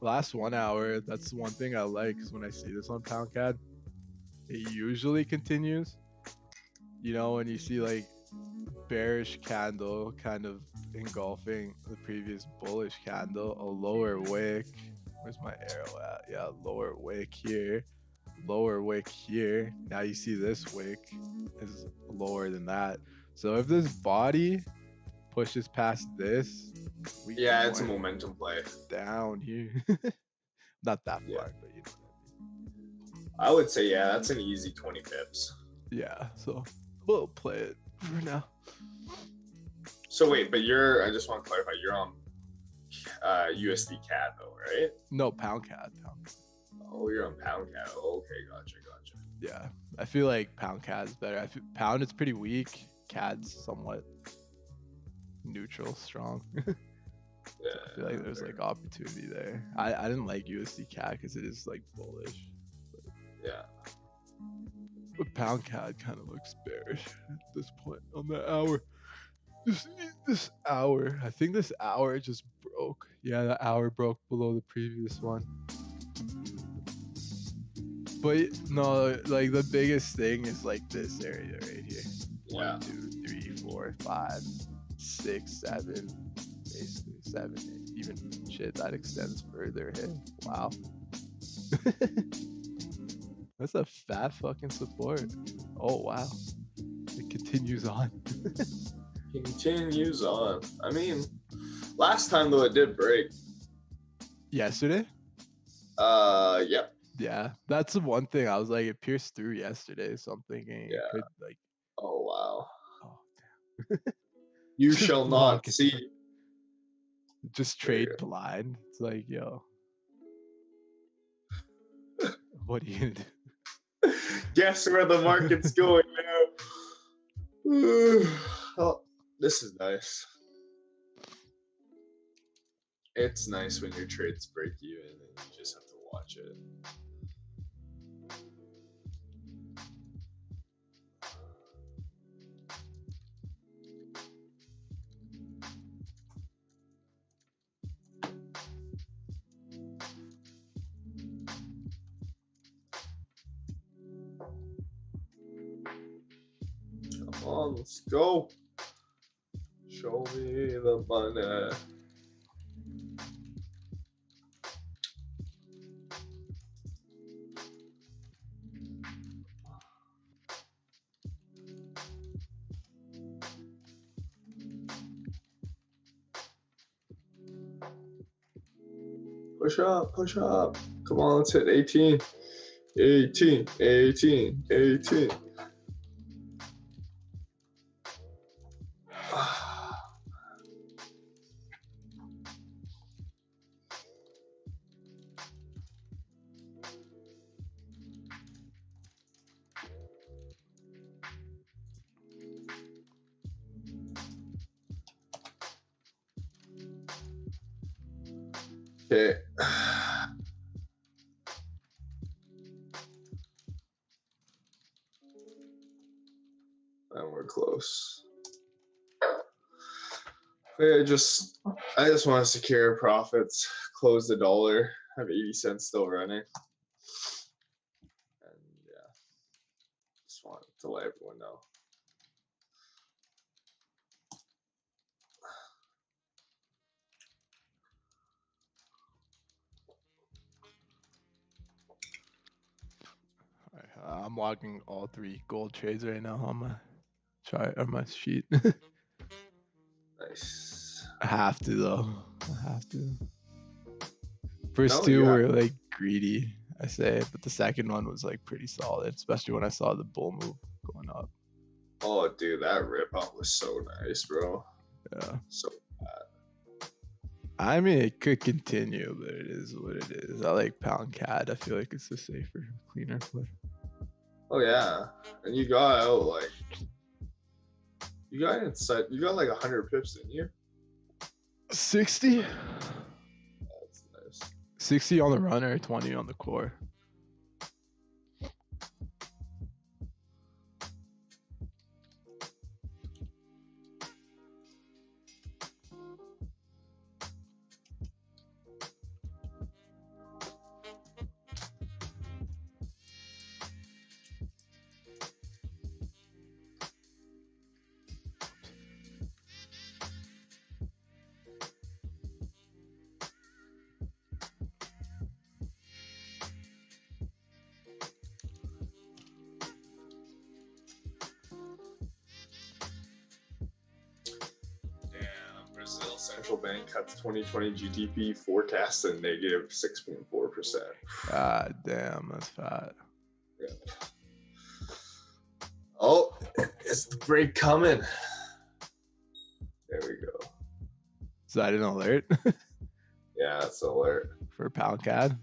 last 1 hour, that's one thing I like is when I see this on Pound CAD, it usually continues. You know, when you see like bearish candle kind of engulfing the previous bullish candle, a lower wick. Where's my arrow at? Yeah, lower wick here, lower wick here. Now you see this wick is lower than that. So if this body pushes past this,
it's a momentum play
down here. Not that far, but you know what I
mean. I would say that's an easy 20 pips.
Yeah, so we'll play it for now.
So wait, but I just want to clarify, you're on USD CAD though, right?
No, Pound CAD.
Oh, you're on Pound CAD. Oh, okay, gotcha.
Yeah, I feel like Pound CAD is better. Pound is pretty weak. CAD's somewhat neutral, strong. So I feel like there's like opportunity there. I didn't like USD CAD because it is like bullish. But Pound CAD kind of looks bearish at this point on the hour. This hour. I think this hour just broke. Yeah, the hour broke below the previous one. But no, like the biggest thing is like this area right here.
Yeah.
1, 2, 3, 4, 5, 6, 7. Basically 7, 8. Even shit that extends further. Hey, wow. That's a fat fucking support. Oh wow. It continues on.
Continues on. I mean, last time though it did break.
Yesterday?
Yep.
Yeah, that's the one thing I was like, it pierced through yesterday. So I'm thinking it
Yeah.
could like,
Oh wow.
oh
You
just
shall not
walk it.
see.
Just
There you
trade blind. It's like, yo, what are you gonna do?
Guess where the market's going now. Oh, this is nice. It's nice when your trades break even and you just have to watch it. Come on, let's go. Show me the money. Push up, push up. Come on, let's hit 18. 18, 18, 18. Okay. And we're close. Yeah, I just want to secure profits, close the dollar, have 80 cents still running. And yeah, just want to let everyone know.
I'm logging all 3 gold trades right now on my chart or my sheet.
Nice.
I have to though. I have to. First
No,
2
you have.
were like greedy, I say, but the second one was like pretty solid, especially when I saw the bull move going up.
Oh, dude, that rip up was so nice, bro.
Yeah.
So
I mean, it could continue, but it is what it is. I like pound CAD. I feel like it's a safer, cleaner play.
oh yeah, and you got out like you got inside. You got like 100 pips, didn't you?
60?
That's nice.
60 on the runner, 20 on the core.
Brazil central bank cuts 2020 GDP forecast to negative 6.4%.
God damn, that's fat.
Yeah. Oh, is the break coming? There we go.
Is that an alert
Yeah, that's the alert.
for pound CAD?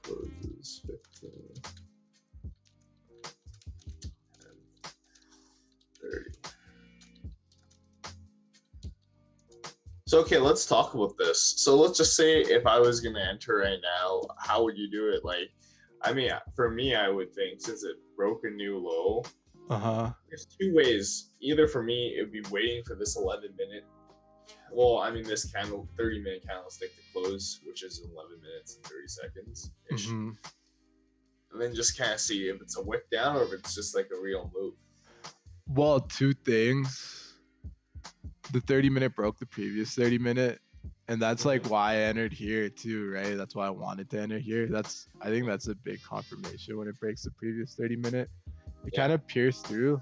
Closes 15. 30. So okay, let's talk about this. So let's just say if I was gonna enter right now, how would you do it? Like, I mean, for me, I would think since it broke a new low,
Uh-huh.
there's two ways. Either for me, it would be waiting for this 11-minute. Well, I mean, this 30-minute candlestick to close, which is 11 minutes and 30 seconds ish.
Mm-hmm.
And then just kind of see if it's a wick down or if it's just like a real move.
Well, two things. The 30-minute broke the previous 30-minute, and that's like why I entered here too, right? That's why I wanted to enter here. I think that's a big confirmation when it breaks the previous 30-minute. It kind of pierced through,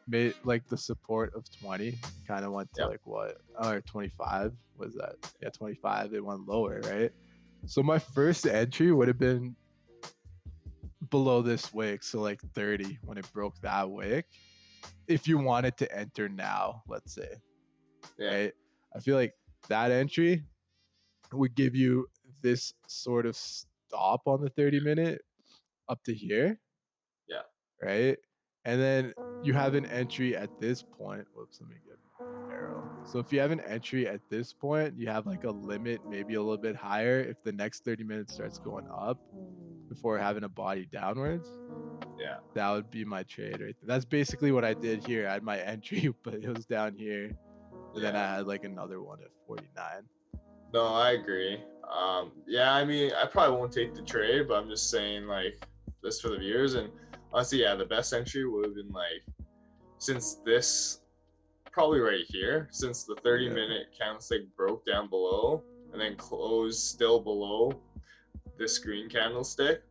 made like the support of 20. It kind of went to like what? Or 25 was that? Yeah, 25. It went lower, right? So my first entry would have been below this wick, so like 30 when it broke that wick. If you wanted to enter now, let's say, right? I feel like that entry would give you this sort of stop on the 30-minute up to here.
Yeah.
Right? And then you have an entry at this point. Whoops, let me get an arrow. So if you have an entry at this point, you have like a limit, maybe a little bit higher if the next 30 minutes starts going up before having a body downwards.
Yeah.
That would be my trade right there. That's basically what I did here. I had my entry, but it was down here. And then I had like another one at 49.
No, I agree. Yeah, I mean, I probably won't take the trade, but I'm just saying, like, this for the viewers. And honestly, yeah, the best entry would have been like, since this, probably right here, since the 30-minute candlestick broke down below and then closed still below this green candlestick.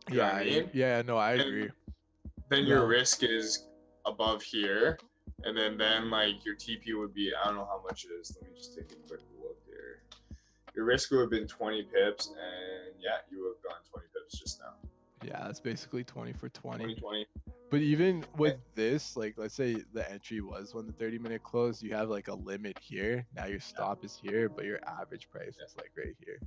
You know what I mean?
Yeah, no, I agree.
Then your risk is above here, and then like your TP would be, I don't know how much it is. Let me just take a quick look here. Your risk would have been 20 pips, and yeah, you would have gone 20 pips just now.
Yeah, that's basically 20 for 20.
20.
But even with this, like let's say the entry was when the 30-minute closed, you have like a limit here. Now your stop is here, but your average price is like right here.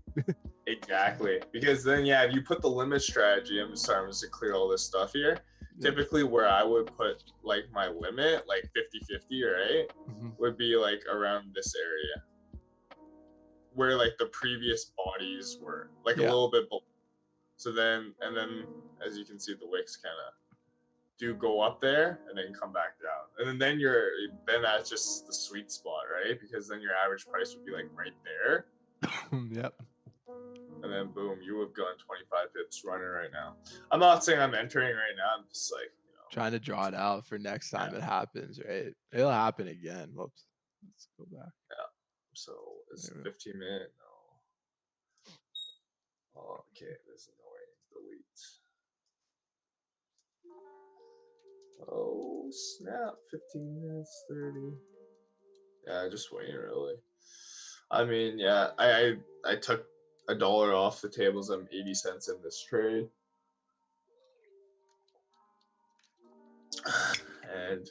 Exactly. Because then, yeah, if you put the limit strategy, I'm just to clear all this stuff here. Typically, where I would put like my limit, like 50-50, right, would be like around this area where like the previous bodies were, like a little bit below. So then, and then as you can see, the wicks kind of do go up there and then come back down. And then that's just the sweet spot, right? Because then your average price would be like right there.
Yep.
And then boom, you have gone 25 pips running right now. I'm not saying I'm entering right now. I'm just like,
trying to draw it out for next time it happens, right? It'll happen again. Whoops. Let's go back.
Yeah. So it's 15 minutes. No. Oh, okay. There's no way to delete. Oh snap! 15 minutes 30. Yeah, just waiting really. I mean, yeah, I took $1 off the tables. I'm 80 cents in this trade. And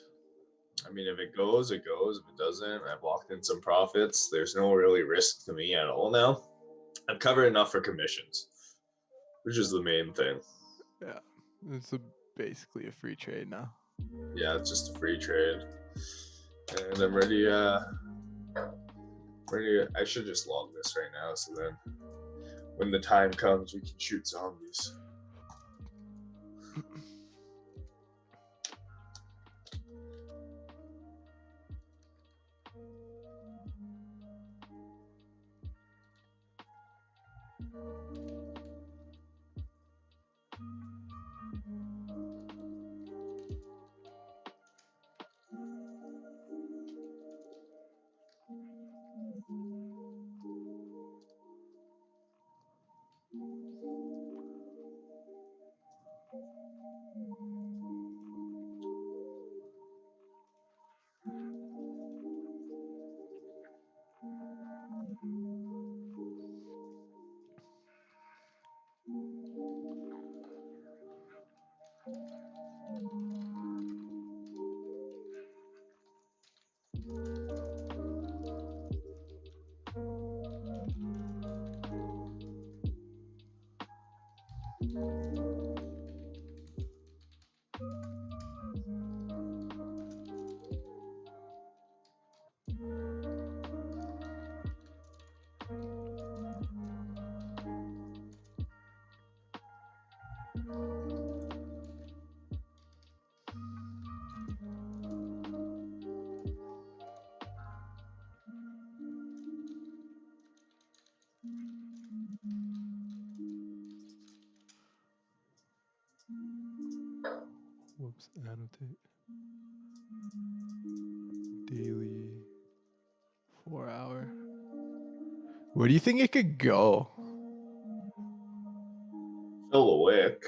I mean, if it goes, it goes. If it doesn't, I've locked in some profits. There's no really risk to me at all now. I've covered enough for commissions, which is the main thing.
Yeah, it's basically a free trade now.
Yeah, it's just a free trade. And I'm ready. I should just log this right now, so then when the time comes, we can shoot zombies.
Whoops, annotate. Daily 4 hour. Where do you think it could go?
Fill a wick.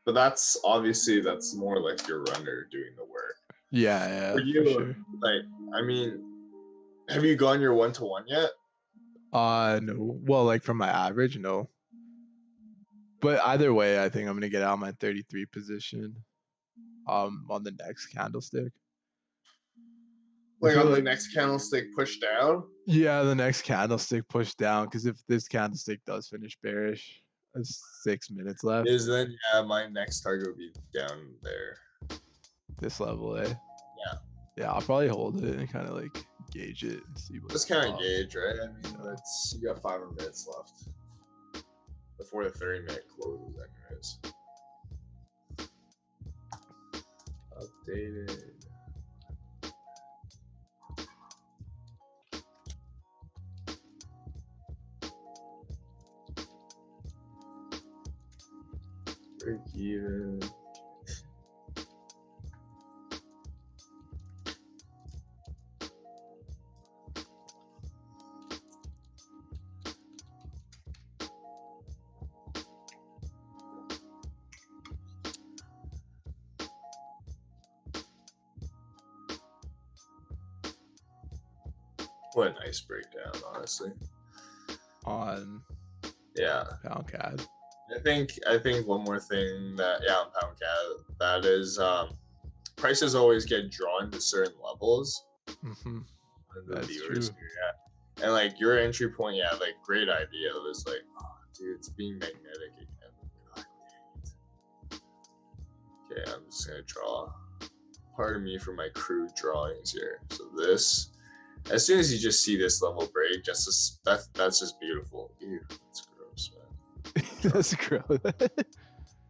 But that's obviously that's more like your runner doing the work.
Yeah,
For
for
you,
sure.
like, I mean, have you gone your 1-to-1 yet?
No. Well, like from my average, no. But either way, I think I'm gonna get out my 33 position. On the next candlestick. I
Like
feel
on the
like
next candlestick push down?
yeah, the next candlestick pushed down because if this candlestick does finish bearish, there's 6 minutes left.
Is then yeah, my next target would be down there.
This level, eh?
Yeah.
Yeah, I'll probably hold it and kind of like gauge it and see what's
Just kind
up.
of gauge, right? I mean, you got 5 more minutes left before the 30-minute closes, anyways. Updated. Break even. What a nice breakdown, honestly.
On
Yeah.
pound CAD.
I think one more thing that on pound CAD that is prices always get drawn to certain levels.
Mm-hmm.
And the
That's
viewers
true.
here, and like your entry point, like great idea. It was like, oh, dude, it's being magnetic again. God dang it. Okay, I'm just gonna draw. Pardon me for my crude drawings here. So this, as soon as you just see this level break, that's just beautiful. Ew, that's gross, man.
That's gross.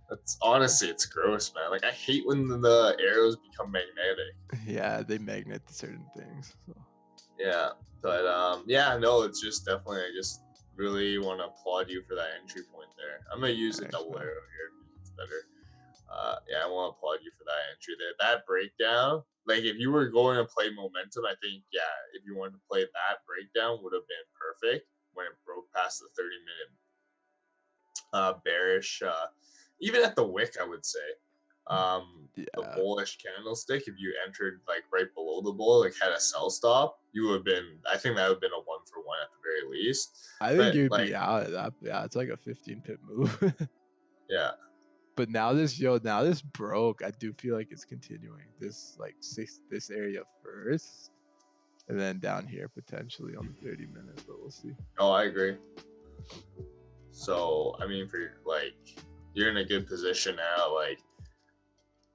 That's honestly, it's gross, man. Like I hate when the arrows become magnetic.
Yeah, they magnet certain things. So.
Yeah, but yeah, no, it's just definitely. I just really want to applaud you for that entry point there. I'm gonna use a double arrow here because it's better. Yeah, I want to applaud you for that entry there. That breakdown, like if you were going to play momentum, I think if you wanted to play that breakdown, would have been perfect when it broke past the 30-minute bearish. Even at the wick, I would say. The bullish candlestick, if you entered like right below the bull, like had a sell stop, you would have been. I think that would have been a 1-for-1 at the very least.
I think you'd be out of that. Yeah, it's like a 15 pip move.
Yeah.
But now this broke. I do feel like it's continuing this this area first, and then down here potentially on the 30-minute. But we'll see.
Oh, I agree. So I mean, for you're in a good position now. Like,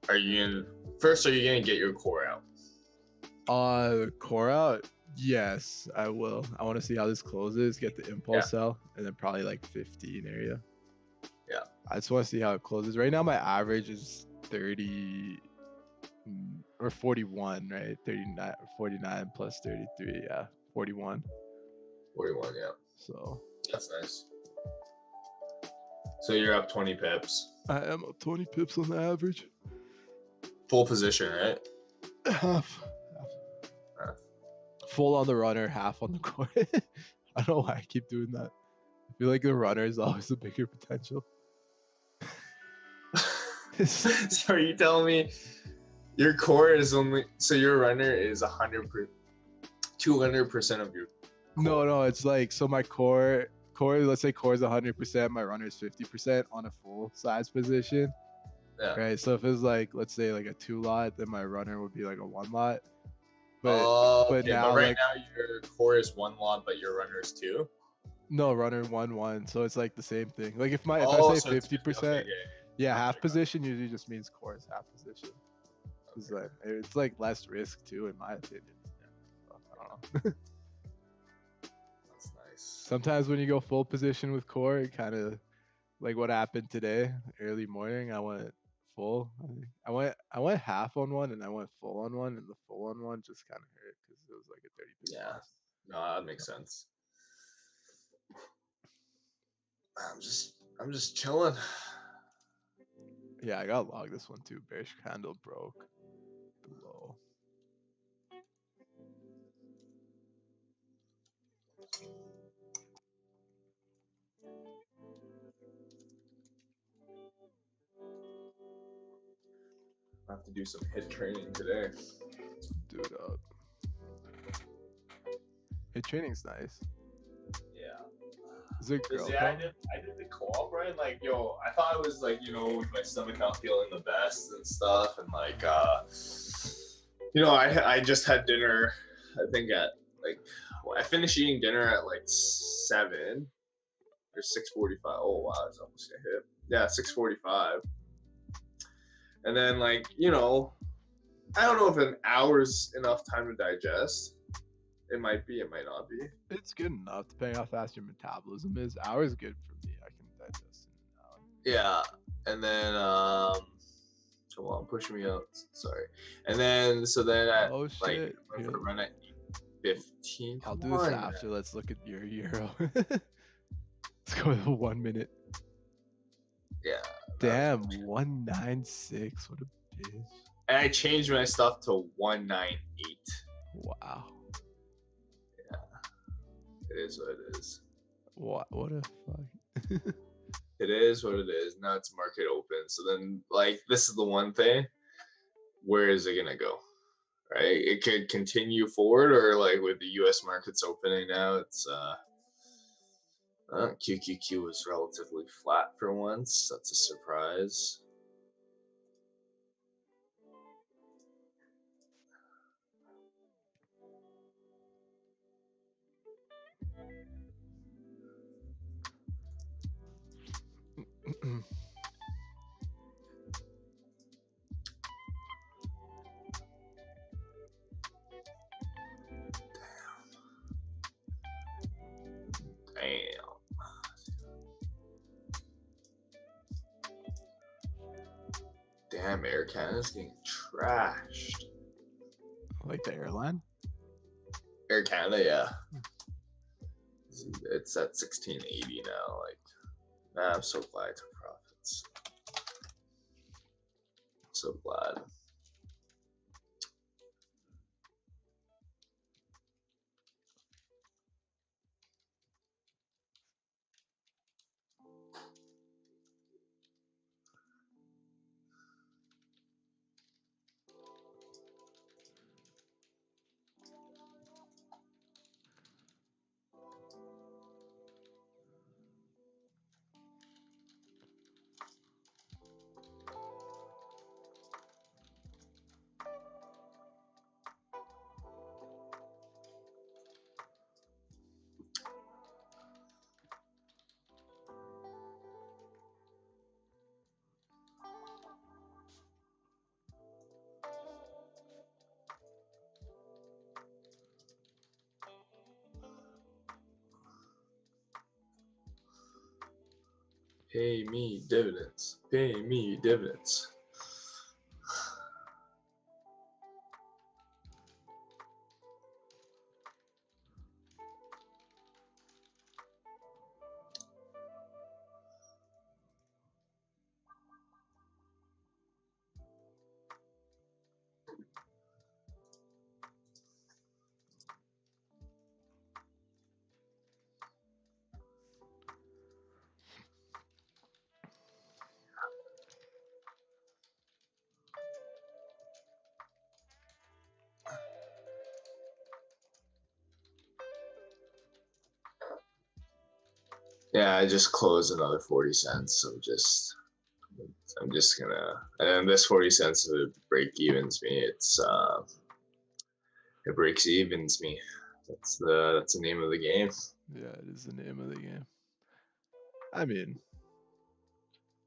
are you gonna get your core out?
Core out. Yes, I will. I want to see how this closes. Get the impulse sell, and then probably like 15 area.
Yeah.
I just want to see how it closes. Right now, my average is 30 or 41, right? 39, 49 plus 33. Yeah, 41.
41, yeah.
So
that's nice. So you're up 20 pips.
I am up 20 pips on the average.
Full position, right?
Half. Full on the runner, half on the core. I don't know why I keep doing that. I feel like the runner is always the bigger potential.
So are you telling me your core is only your runner is 200% of your
core? No, it's like so my core let's say core is 100%, my runner is 50% on a full size position.
Yeah.
Right. So if it's like let's say like a 2 lot, then my runner would be like a 1 lot. But
okay. But right now your core is 1 lot, but your runner is 2.
No, runner 1-1. So it's like the same thing. Like if I say 50%, half position usually just means core is half position. Okay. It's like less risk too, in my opinion. Yeah. I don't know.
That's nice.
Sometimes when you go full position with core, it kind of like what happened today, early morning. I went full. I went half on one and I went full on one, and the full on one just kind of hurt because it was like a 30 pip loss.
No, that makes sense. I'm just chilling.
Yeah, I got logged this one too. Bearish candle broke below.
I have to do some hit training today.
Do it up. Hey, training's nice.
Yeah.
Is it girl?
Yeah, I did the co-op, right? Like, yo, I thought I was like, with my stomach not feeling the best and stuff, and like, I just had dinner. I think at like, I finished eating dinner at like 7 or 6:45. Oh wow, it's almost gonna hit. Yeah, 6:45. And then like, I don't know if an hour's enough time to digest. It might be, it might not be.
It's good enough depending how fast your metabolism is. Hour's good for me. I can digest in an hour.
Yeah, and then come on, push me out. Sorry. And then at
Oh
like
shit.
I'm
Here,
gonna run at 15.
I'll
Come
do this
on,
after.
man.
Let's look at your euro. Let's go with 1 minute.
Yeah.
Damn, 196. What a bitch.
And I changed my stuff to 198.
Wow.
It is what it is.
What a fuck.
It is what it is. Now it's market open. So then, like, this is the one thing. Where is it gonna go? Right? It could continue forward, or like with the U.S. markets opening now, it's QQQ was relatively flat for once. That's a surprise. Damn. Damn, Air Canada's getting trashed.
Like the airline?
Air Canada, yeah. It's at 1680 now. Like, I'm so glad I took profits. So glad. Pay me dividends. Pay me dividends. Yeah, I just closed another 40 cents. I'm just gonna, and this 40 cents it break evens me. It breaks evens me. That's the name of the game.
Yeah, it is the name of the game. I mean, it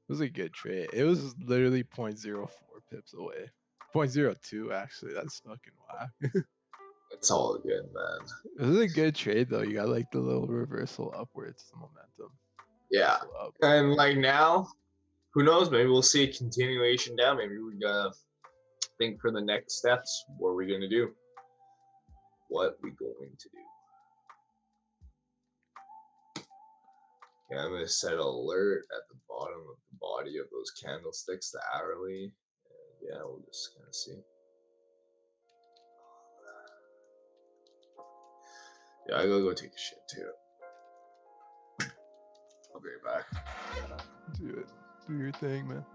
was a good trade. It was literally 0.04 pips away. 0.02 actually. That's fucking whack.
It's all good, man.
It was a good trade though. You got like the little reversal upwards, the momentum.
Yeah,
Up.
and like now, who knows? Maybe we'll see a continuation down. Maybe we gotta think for the next steps. What are we gonna do? What we going to do? Yeah, I'm gonna set alert at the bottom of the body of those candlesticks, the hourly. And yeah, we'll just kind of see. Yeah, I gotta go take a shit too. I'll be right back.
Do it. Do your thing, man.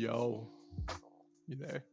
Yo, you there?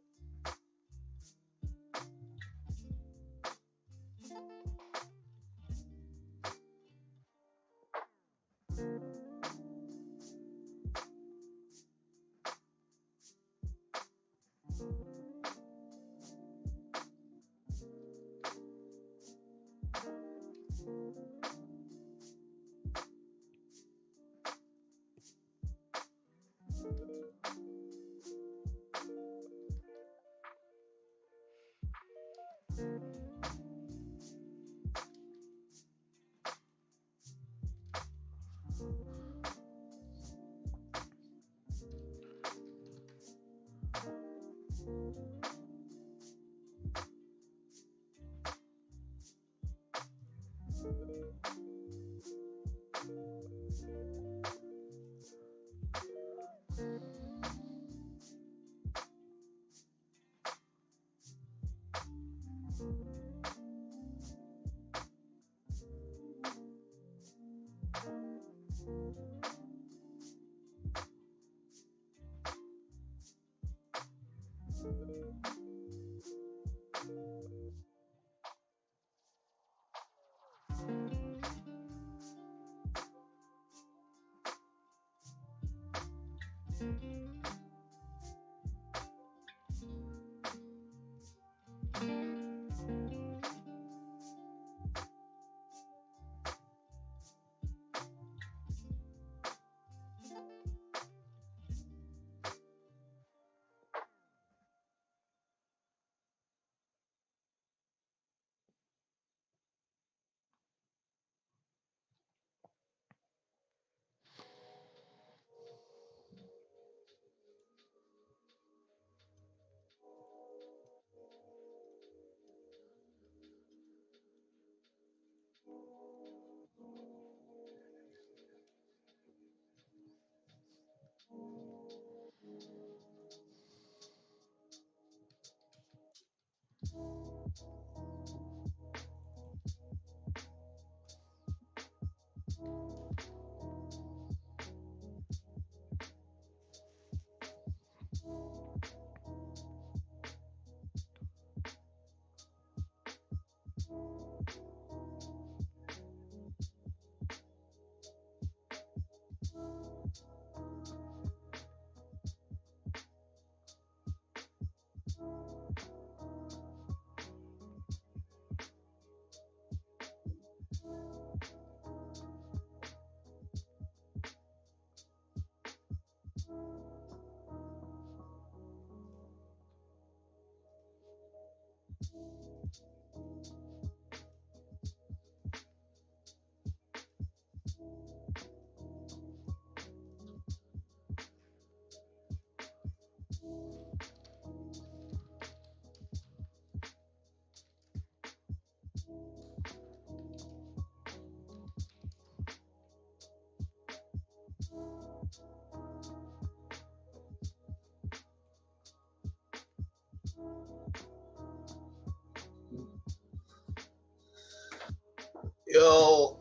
go.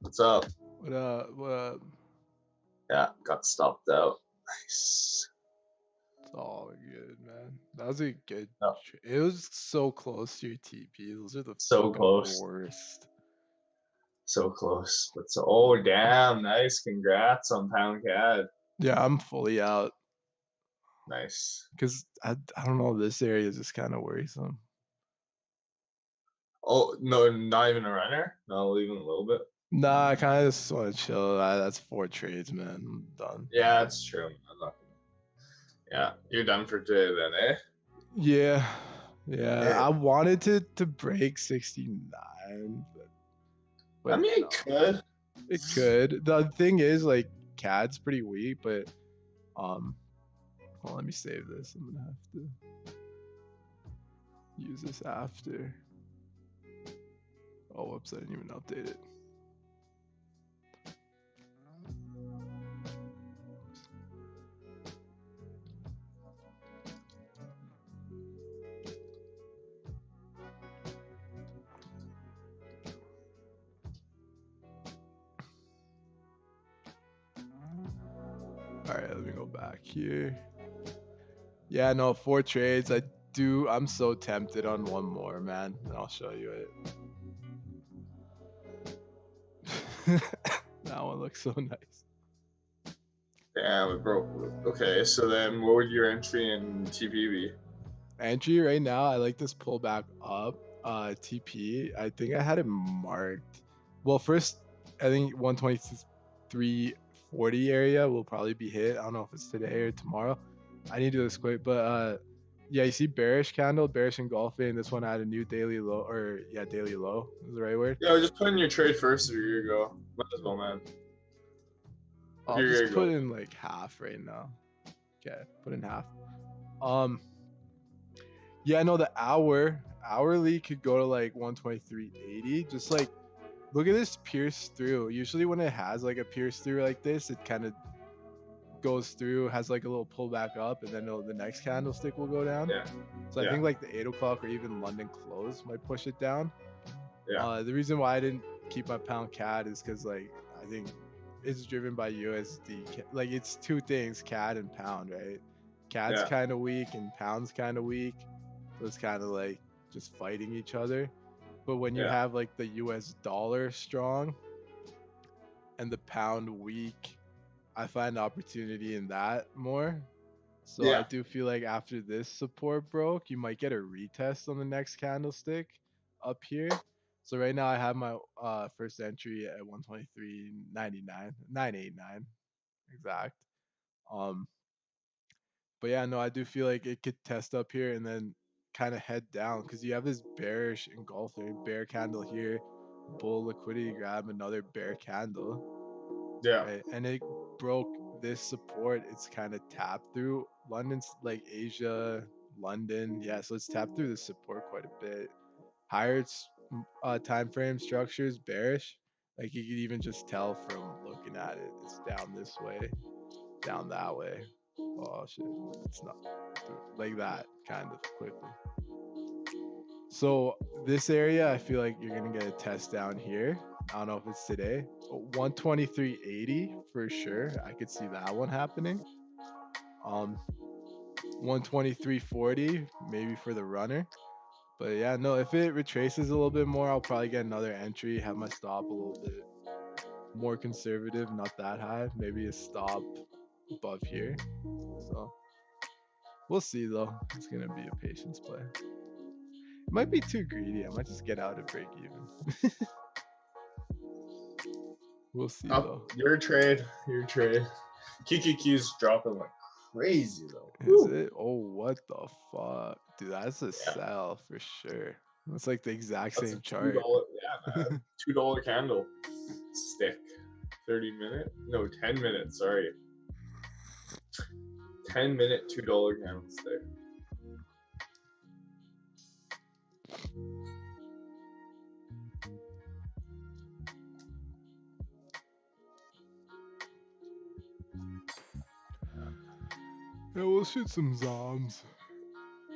What's up?
What up? What up?
Yeah, got stopped out. Nice.
It's all good, man. That was a good.
No,
It was so close to your TP. Those are the
so
fucking
close.
worst.
So close. But so, oh, damn. Nice. Congrats on Pound Cad.
Yeah, I'm fully out
Nice.
because I don't know. This area is just kind of worrisome.
Oh, no, not even a runner? Not even a little bit?
Nah, I kind of just want to chill. That's 4 trades, man. I'm done.
Yeah, that's true. I'm not gonna... Yeah, you're done for today then, eh?
Yeah, yeah.
Eh,
I wanted to break 69,
I
but
mean,
no,
it could.
it could. The thing is, like, CAD's pretty weak, but well, let me save this. I'm gonna have to use this after. Oh, whoops! I didn't even update it. All right, let me go back here. Yeah, no, 4 trades. I'm so tempted on one more, man. I'll show you it. That one looks so nice.
Damn, it broke. Okay, so then what would your entry in TP be?
Entry right now, I like this pullback up. TP, I think I had it marked. Well, first, I think 123.40 area will probably be hit. I don't know if it's today or tomorrow. I need to do this quick, but yeah, you see bearish candle, bearish engulfing. This one had a new daily low, or yeah, daily low is the right word.
Yeah, just put in your trade first if you're gonna go. Might as well, man. If
I'll
you're
just
gonna
put
go.
in like half right now. Okay, put in half. Yeah, no, the hourly could go to like 123.80. Just like look at this pierce through. Usually when it has like a pierce through like this, it kind of goes through, has like a little pullback up, and then the next candlestick will go down.
Yeah.
So I
Yeah.
think like the 8 o'clock or even London close might push it down.
Yeah.
The reason why I didn't keep my pound CAD is because like I think it's driven by USD. Like it's two things, CAD and pound, right? CAD's
Yeah.
kind of weak and pound's kind of weak. So it's kind of like just fighting each other. But when you
Yeah.
have like the US dollar strong and the pound weak, I find opportunity in that more. So I
Yeah.
do feel like after this support broke, you might get a retest on the next candlestick up here. So right now I have my first entry at 123.99, 989 exact. Um, but yeah, no, I do feel like it could test up here and then kind of head down because you have this bearish engulfing bear candle here, bull liquidity grab, another bear candle,
Yeah.
right? And it broke this support. It's kind of tapped through London's like Asia, London. Yeah, so it's tapped through the support quite a bit. Higher time frame structures bearish. Like you could even just tell from looking at it. It's down this way, down that way. Oh shit, it's not like that kind of quickly. So this area, I feel like you're gonna get a test down here. I don't know if it's today, but 123.80 for sure. I could see that one happening. 123.40 maybe for the runner. But yeah, no, if it retraces a little bit more, I'll probably get another entry, have my stop a little bit more conservative, not that high. Maybe a stop above here. So we'll see though. It's gonna be a patience play. It might be too greedy. I might just get out and break even. We'll see though.
Your trade. Your trade. QQQ's dropping like crazy though.
Is
Woo.
it? Oh, what the fuck, dude? That's a
Yeah.
sell for sure. That's like the exact
That's a
same
$2.
chart.
Yeah, man. $2 candle stick. 30 minute? No, 10 minutes. Sorry. 10-minute $2 candle stick.
Yeah, we'll shoot some zombs.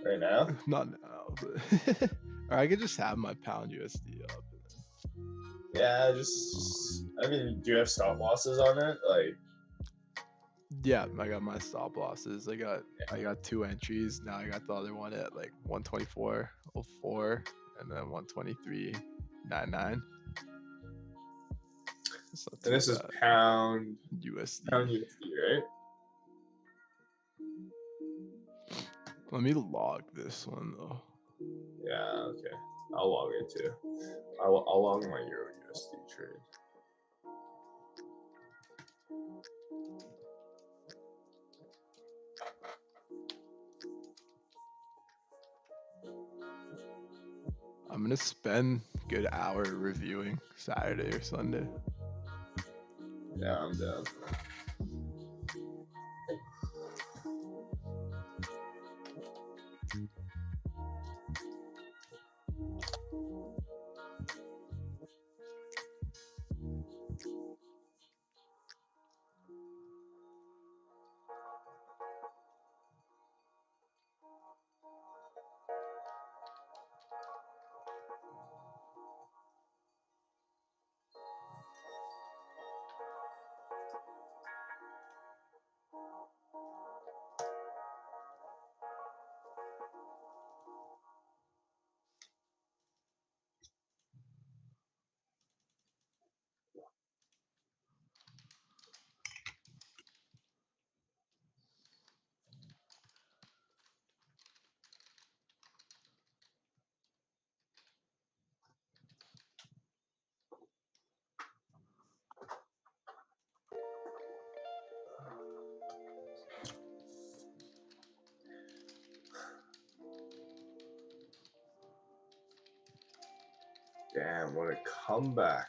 Right now.
Not now. but or I could just have my pound USD up.
Yeah, just I mean, do you have stop losses on it? Like,
Yeah, I got my stop losses. I got 2 entries. Now I got the other one at like 124.04 and then 123.99. It's not
and
too
this is
bad.
pound
USD.
USD, right?
Let me log this one though.
Yeah, okay. I'll log it too. I'll log my Euro USD trade.
I'm gonna spend a good hour reviewing Saturday or Sunday.
Yeah, I'm down. Damn, what a comeback.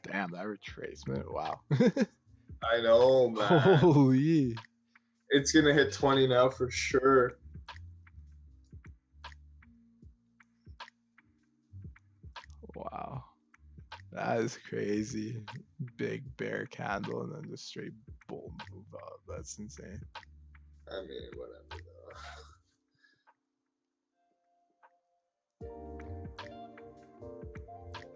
Damn, that retracement. Wow.
I know, man.
Holy.
It's gonna hit 20 now for sure.
Wow. That is crazy. Big bear candle and then just straight bull move up. That's insane.
I mean, whatever though.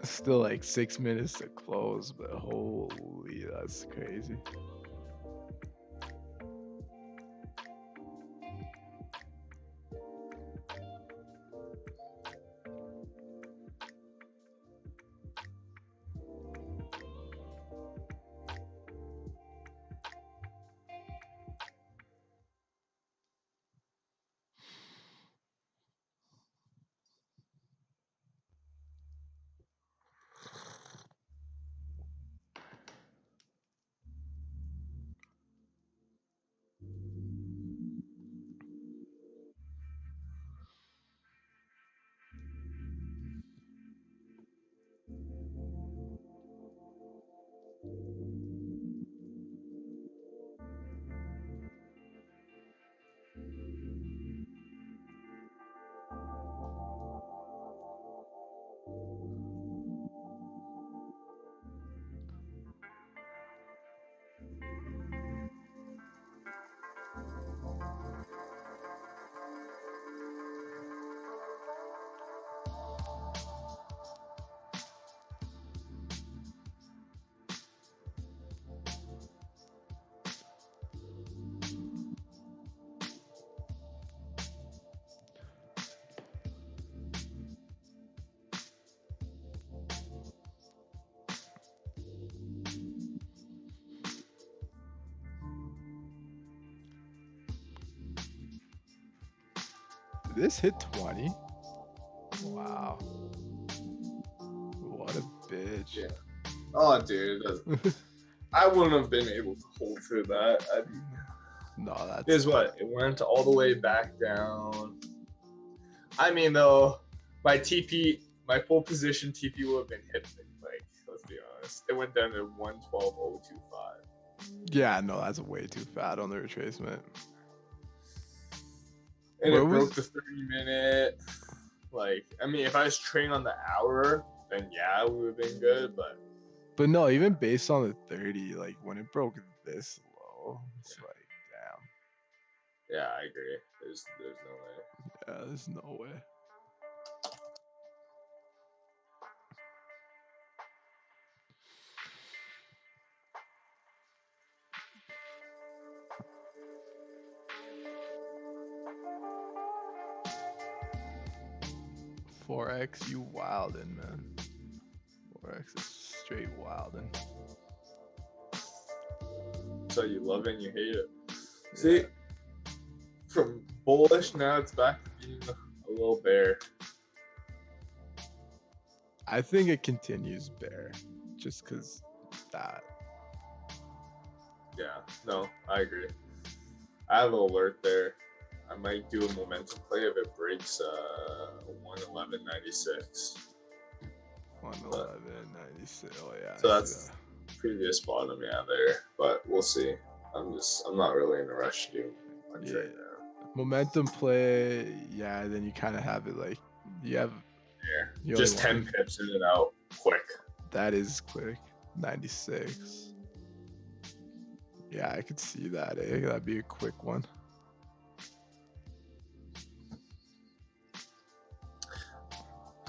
Still like 6 minutes to close, but holy, that's crazy. This hit 20. Wow. What a bitch.
Yeah. Oh, dude. I wouldn't have been able to hold through that.
No, that's.
Here's what it went all the way back down. I mean, though, my full position TP would have been hit. Like, let's be honest, it went down to 112.025.
Yeah, no, that's way too fat on the retracement.
And
Where
it broke
was-
the 30-minute. Like, I mean, if I was trading on the hour, then yeah, we would have been good.
But no, even based on the 30, like when it broke this low, it's like, damn.
Yeah, I agree. There's no way.
Yeah, there's no way. Forex, you wildin', man. Forex is straight wildin'.
So you love it and you hate it. See, from bullish now it's back to being a little bear.
I think it continues bear, just because that.
Yeah, no, I agree. I have an alert there. I might do a momentum play if it breaks 111.96.
111.96. Oh yeah.
So that's previous bottom, yeah, there. But we'll see. I'm not really in a rush to do much right now.
Momentum play, yeah. Then you kind of have it like you have.
Yeah, just 10 pips in and out, quick.
That is quick. 96. Yeah, I could see that. That'd be a quick one.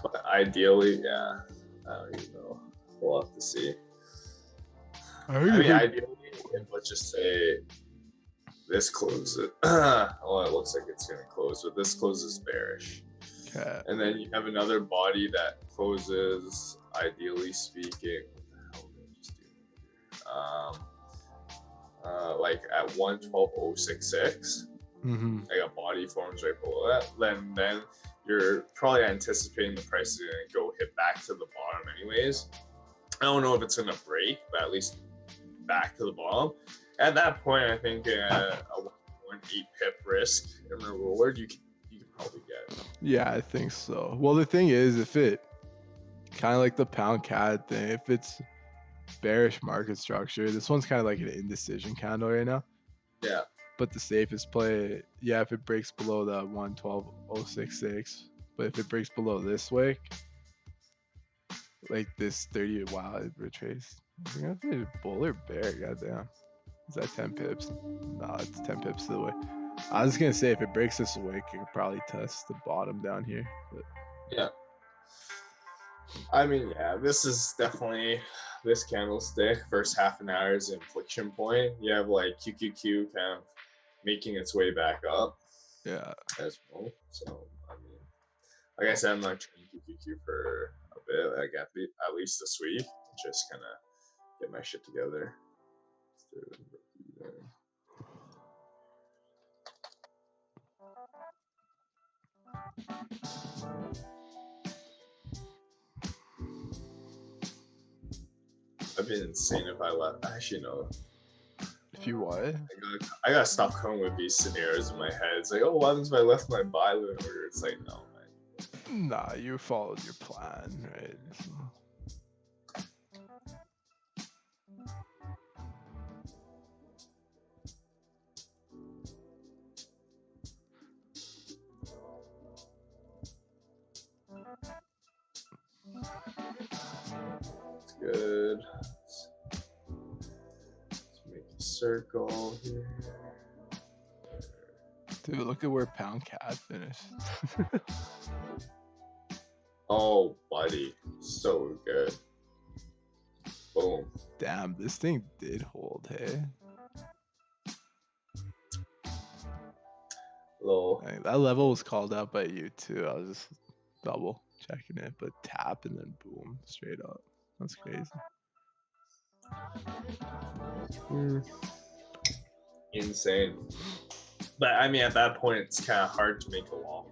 But ideally, yeah, I don't even know. We'll have to see. I mean, ideally, let's just say this closes. Well, it looks like it's going to close, but this closes bearish.
Okay.
And then you have another body that closes, ideally speaking, like at 112.066.
Mm-hmm.
Like a body forms right below that. Then you're probably anticipating the price is going to go hit back to the bottom anyways. I don't know if it's going to break, but at least back to the bottom. At that point, I think a 1.8 pip risk and reward you can probably get.
Yeah, I think so. Well, the thing is, if it kind of like the pound cat thing, if it's bearish market structure, this one's kind of like an indecision candle right now.
Yeah.
But the safest play, yeah, if it breaks below the 112.066, but if it breaks below this wick, like this 30, wow, it retraced. I think that's bull or bear, goddamn. Is that 10 pips? No, it's 10 pips to the way. I was gonna say if it breaks this wick, it could probably test the bottom down here. But
yeah. I mean, yeah, this is definitely this candlestick. First half an hour is inflection point. You have like QQQ kind of making its way back up.
Yeah.
As well. So I mean, like I said, I'm not trading QQQ for a bit. Like at least this week, just kind of get my shit together. I've been insane if I let. Actually, no.
If you what?
I gotta stop coming with these scenarios in my head. It's like, oh, what happens if I left my buy limit order? It's like, no, man.
Nah, you followed your plan, right? So.
It's good. Let's make a circle here.
Dude, look at where pound cat finished.
Oh, buddy, so good. Boom.
Damn, this thing did hold, hey?
Little.
That level was called out by you too. I was just double checking it, but tap and then boom, straight up. That's crazy.
Insane. But I mean, at that point, it's kind of hard to make a long.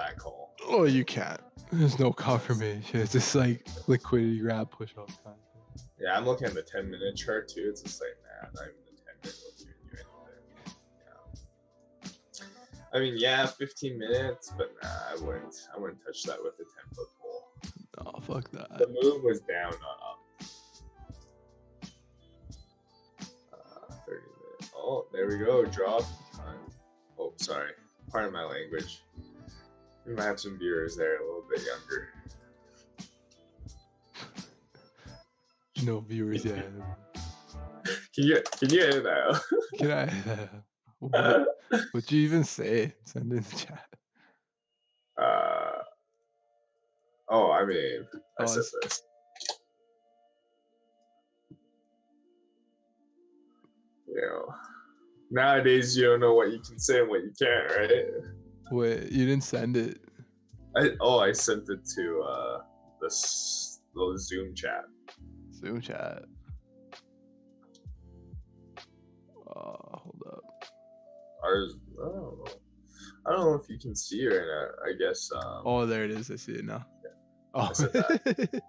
that call.
Oh, you can't. There's no confirmation. It's just like liquidity grab push off kind of thing.
Yeah, I'm looking at the 10-minute chart too. It's just like, nah, not even the 10-minute looks giving you anything. Yeah. I mean, yeah, 15 minutes, but nah, I wouldn't touch that with a 10-foot pole.
Oh, fuck that.
The move was down, not up. 30 minutes. Oh, there we go. Drop. Oh, sorry. Pardon my language. We might have some viewers there a little bit younger.
No viewers yet.
Can you edit that out?
Can I? What'd you even say? Send it in the chat.
I mean, I said this. You know, nowadays you don't know what you can say and what you can't, right?
Wait, you didn't send it.
I sent it to this little Zoom chat.
Zoom chat. Hold up.
Ours. I don't know if you can see it right now. I guess.
Oh, there it is. I see it now.
Yeah,
oh,
I said that.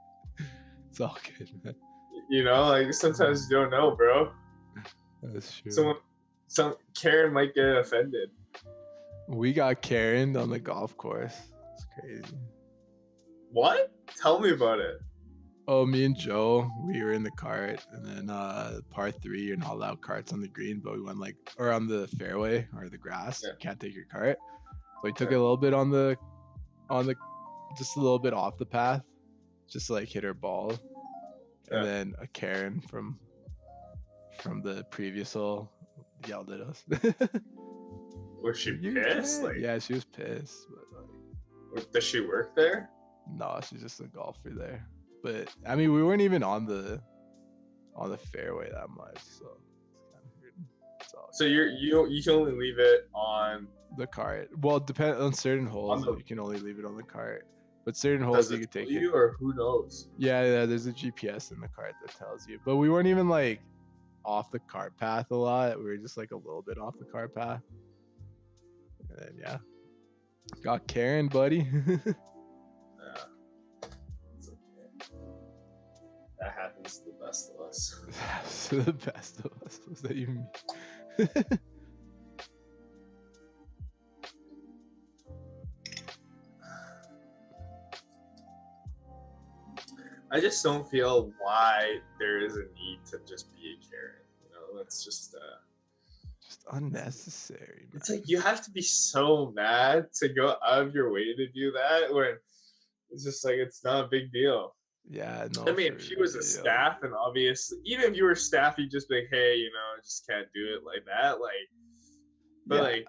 It's all good, man.
You know, like sometimes you don't know, bro.
That's true.
Some Karen might get offended.
We got Karen on the golf course. It's crazy.
What? Tell me about it.
Oh, me and Joe, we were in the cart, and then par 3, you're not allowed carts on the green, but we went or on the fairway or the grass.
Yeah.
You can't take your cart. So we took it a little bit on the, just a little bit off the path, just to hit her ball, and then a Karen from the previous hole yelled at us.
Was she pissed?
Yeah, she was pissed. But
does she work there?
No, she's just a golfer there. But I mean, we weren't even on the fairway that much, so it's kind of weird.
So you can only leave it on
the cart. Well, depend on certain holes, you can only leave it on the cart. But certain holes you can take it.
Or who knows?
Yeah, there's a GPS in the cart that tells you. But we weren't even off the cart path a lot. We were just a little bit off the cart path. And then yeah, got Karen, buddy.
Yeah. That happens to the best of us.
To the best of us. What's that even mean?
I just don't feel why there is a need to just be a Karen. You know, it's just
unnecessary, man.
It's you have to be so mad to go out of your way to do that when it's just it's not a big deal.
Yeah, no.
I mean, if she was a staff, and obviously, even if you were staff, you'd just be like, hey, I just can't do it like that. But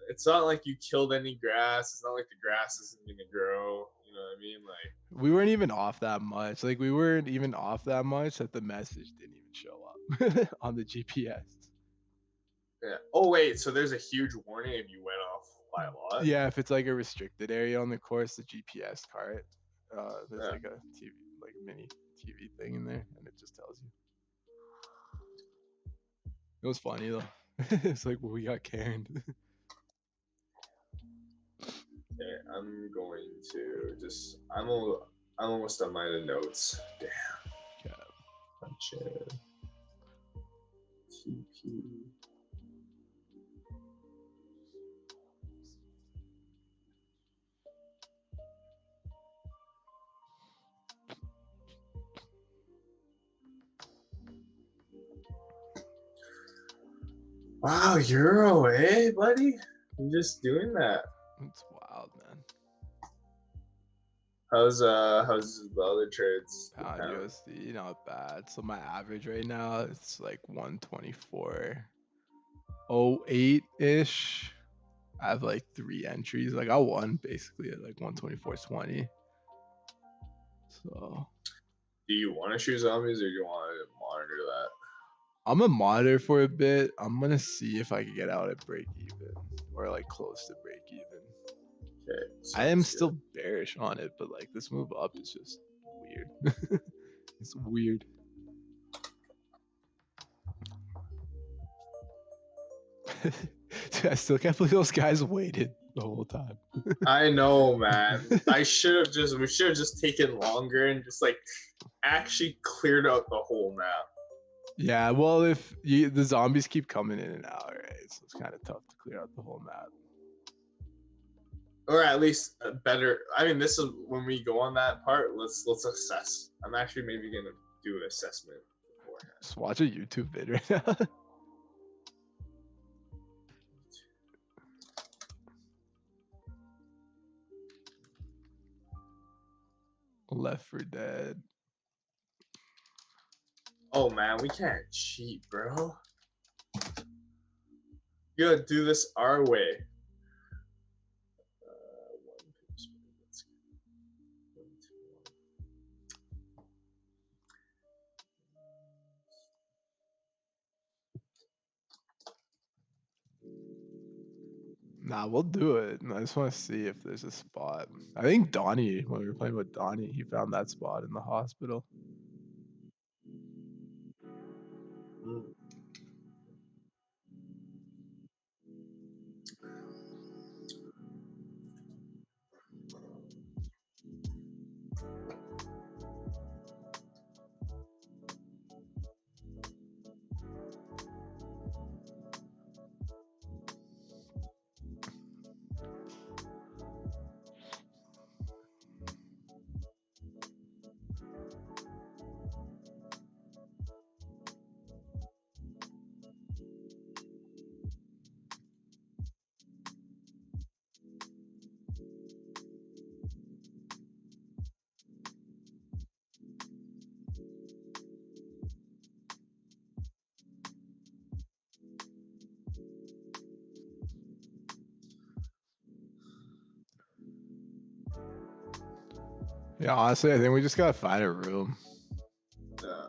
it's not like you killed any grass. It's not like the grass isn't gonna grow. You know what I mean?
We weren't even off that much. We weren't even off that much that the message didn't even show up on the GPS.
Yeah. Oh wait, so there's a huge warning if you went off by a lot.
Yeah, if it's a restricted area on the course, the GPS cart, there's a TV, mini TV thing in there, and it just tells you. It was funny though. It's we got Karen.
Okay, I'm going to just. I'm almost done my notes. Damn.
Okay.
Gotcha. TP. Wow, Euro, eh, buddy? You're just doing that.
It's wild, man.
How's the other trades?
Pound USD, not bad. So my average right now, it's 124.08-ish. I have 3 entries. I won basically at 124.20. So.
Do you want to shoot zombies or do you want to monitor that?
I'm gonna monitor for a bit. I'm gonna see if I can get out at break even or close to break even.
Okay.
I am still bearish on it, but this move up is just weird. It's weird. Dude, I still can't believe those guys waited the whole time.
I know, man. We should have just taken longer and just like actually cleared out the whole map.
Yeah, well, if the zombies keep coming in and out, right? So it's kind of tough to clear out the whole map.
Or at least a better. I mean, this is when we go on that part. Let's assess. I'm actually maybe gonna do an assessment beforehand.
Just watch a YouTube vid right now. Left 4 Dead.
Oh man, we can't cheat, bro. You gotta do this our way.
Nah, we'll do it. I just want to see if there's a spot. I think Donnie, when we were playing with Donnie, he found that spot in the hospital. Yeah, honestly, I think we just gotta find a room.
Yeah.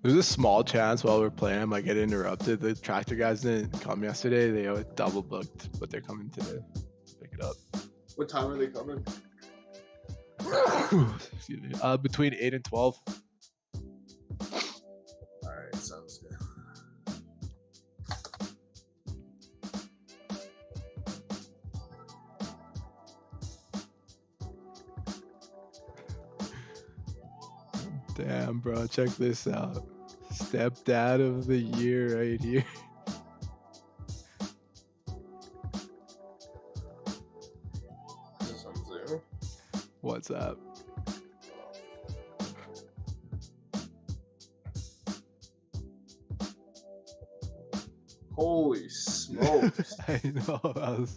There's a small chance while we're playing I might get interrupted. The tractor guys didn't come yesterday. They double booked, but they're coming today. Pick it up.
What time are they coming?
Excuse me. Between 8 and 12.
Alright, sounds good.
Damn, bro. Check this out. Stepdad of the year right here.
Is this on Zoom?
What's up?
Holy smokes.
I know.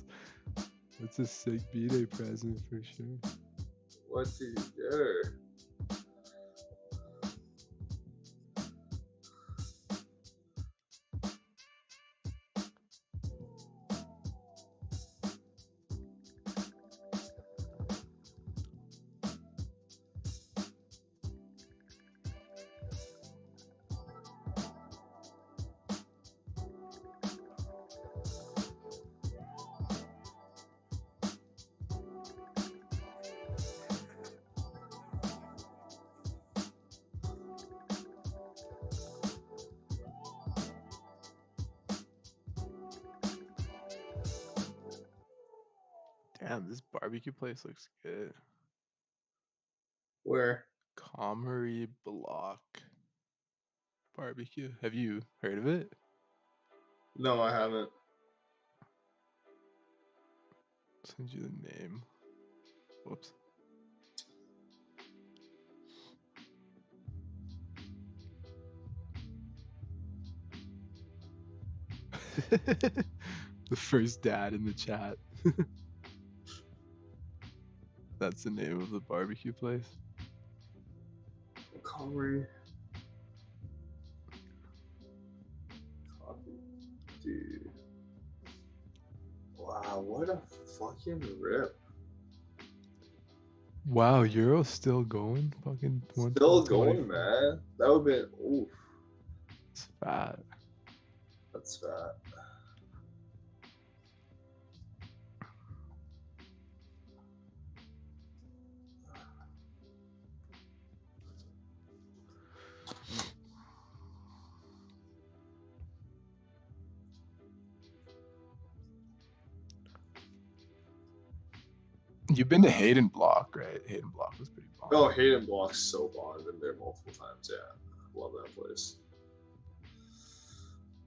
That's a sick B-Day present for sure.
What did you get her?
Damn, this barbecue place looks good.
Where?
Comrie Block Barbecue. Have you heard of it?
No, I haven't.
Send you the name. Whoops. The first dad in the chat. That's the name of the barbecue place.
Coffee. Dude. Wow, what a fucking rip.
Wow, Euro's still going? Fucking
Still going, man. That would be oof.
It's fat.
That's fat.
You've been to Hayden Block, right? Hayden Block was pretty bomb.
Oh, Hayden Block's so bomb. I've been there multiple times. Yeah, love that place.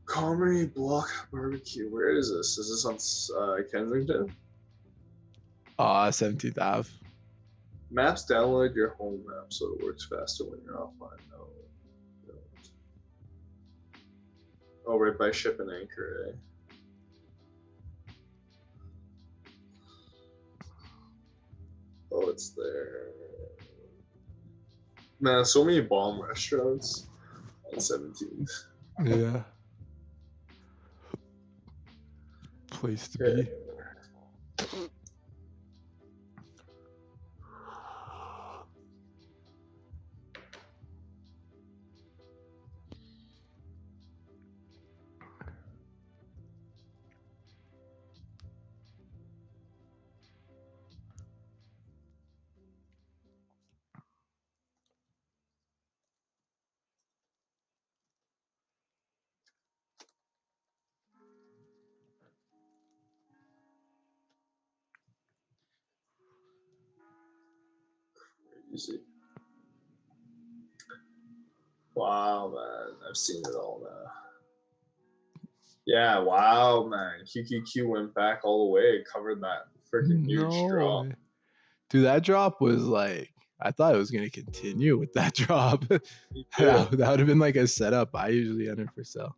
Comedy Block Barbecue. Where is this? Is this on Kensington?
17th Ave.
Maps download your home map so it works faster when you're offline. No. Don't. Oh, right by Ship and Anchor, eh? Oh, it's there. Man, so many bomb restaurants on 17th.
Yeah. Place to be.
Crazy. Wow, man. I've seen it all now. Yeah, wow, man. QQQ went back all the way, covered that freaking huge drop.
Way. Dude, that drop was like, I thought it was going to continue with that drop. that would have been like a setup I usually enter for sell.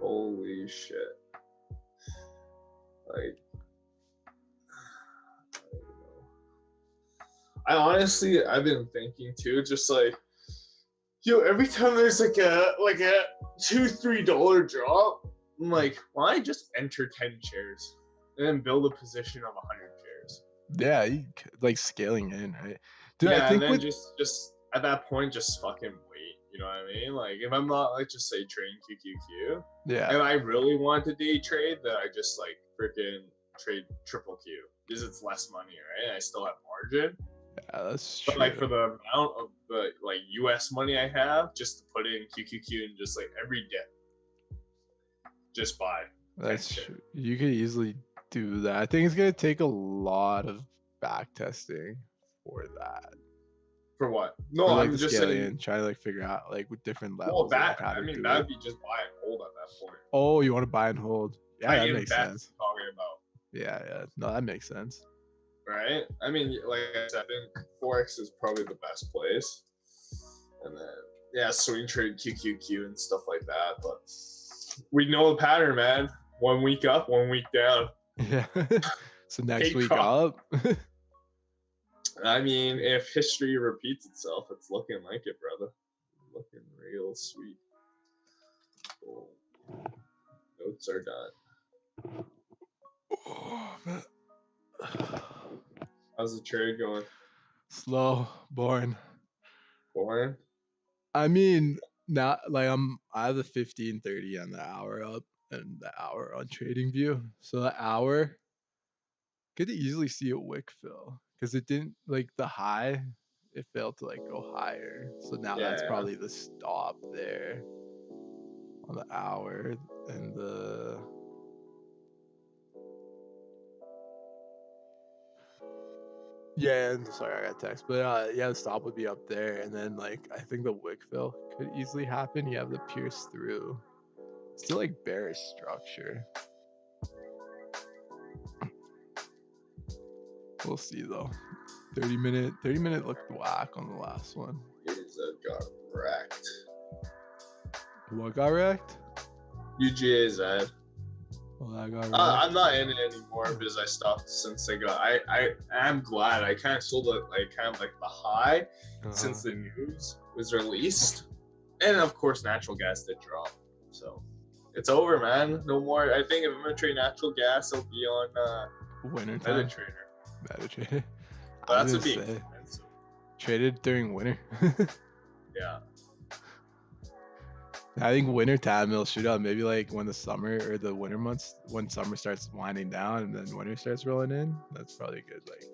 Holy shit. Like, I honestly, I've been thinking too, just like, every time there's like a $2-3 drop, I'm like, why not just enter 10 shares and then build a position of 100 shares?
Yeah, like scaling in, right? Dude,
yeah,
I think
and then just at that point, just fucking wait. You know what I mean? Like, if I'm not like just say trading QQQ,
yeah,
and I really want to day trade, then I just like freaking trade triple Q because it's less money, right? I still have margin.
Yeah, that's true.
But like for the amount of the like US money I have, just to put in QQQ and just like every day, just buy.
That's true. You could easily do that. I think it's gonna take a lot of back testing for that.
For what? No,
for, like,
I'm
the
just
scaling
saying.
and try to like figure out like with different
Well,
levels.
that
how to
I mean
do
that
it.
would be just buy and hold at that point.
Oh, you want to buy and hold? Yeah, that
in
makes
bets
sense.
Talking about.
Yeah. No, that makes sense.
Right? I mean, like I said, I think Forex is probably the best place. And then, swing trade QQQ and stuff like that. But we know the pattern, man. 1 week up, 1 week down.
Yeah. So next week up.
I mean, if history repeats itself, it's looking like it, brother. Looking real sweet. Cool. Notes are done.
Oh, man.
How's the trade going?
Slow, boring.
Boring?
I mean, not like I have the 15:30 on the hour up and the hour on trading view. So the hour could easily see a wick fill because it didn't like the high. It failed to like go higher. So now that's probably the stop there on the hour and the. Yeah, and sorry, I got text, but yeah, the stop would be up there, and then like I think the wick fill could easily happen. You have the pierce through, still like bearish structure. We'll see though. 30 minute looked whack on the last one.
That got wrecked.
What got wrecked?
UGAZ.
Well, that got wrecked.
I'm not in it anymore because I stopped since they got. I'm glad I kind of sold it like kind of like the high since the news was released, and of course natural gas did drop. So it's over, man. No more. I think if I'm gonna trade natural gas, it'll be on
winter time.
MetaTrader.
But
that's would be expensive.
Traded during winter.
Yeah.
I think winter time it'll shoot up maybe like when the summer or the winter months, when summer starts winding down and then winter starts rolling in. That's probably a good like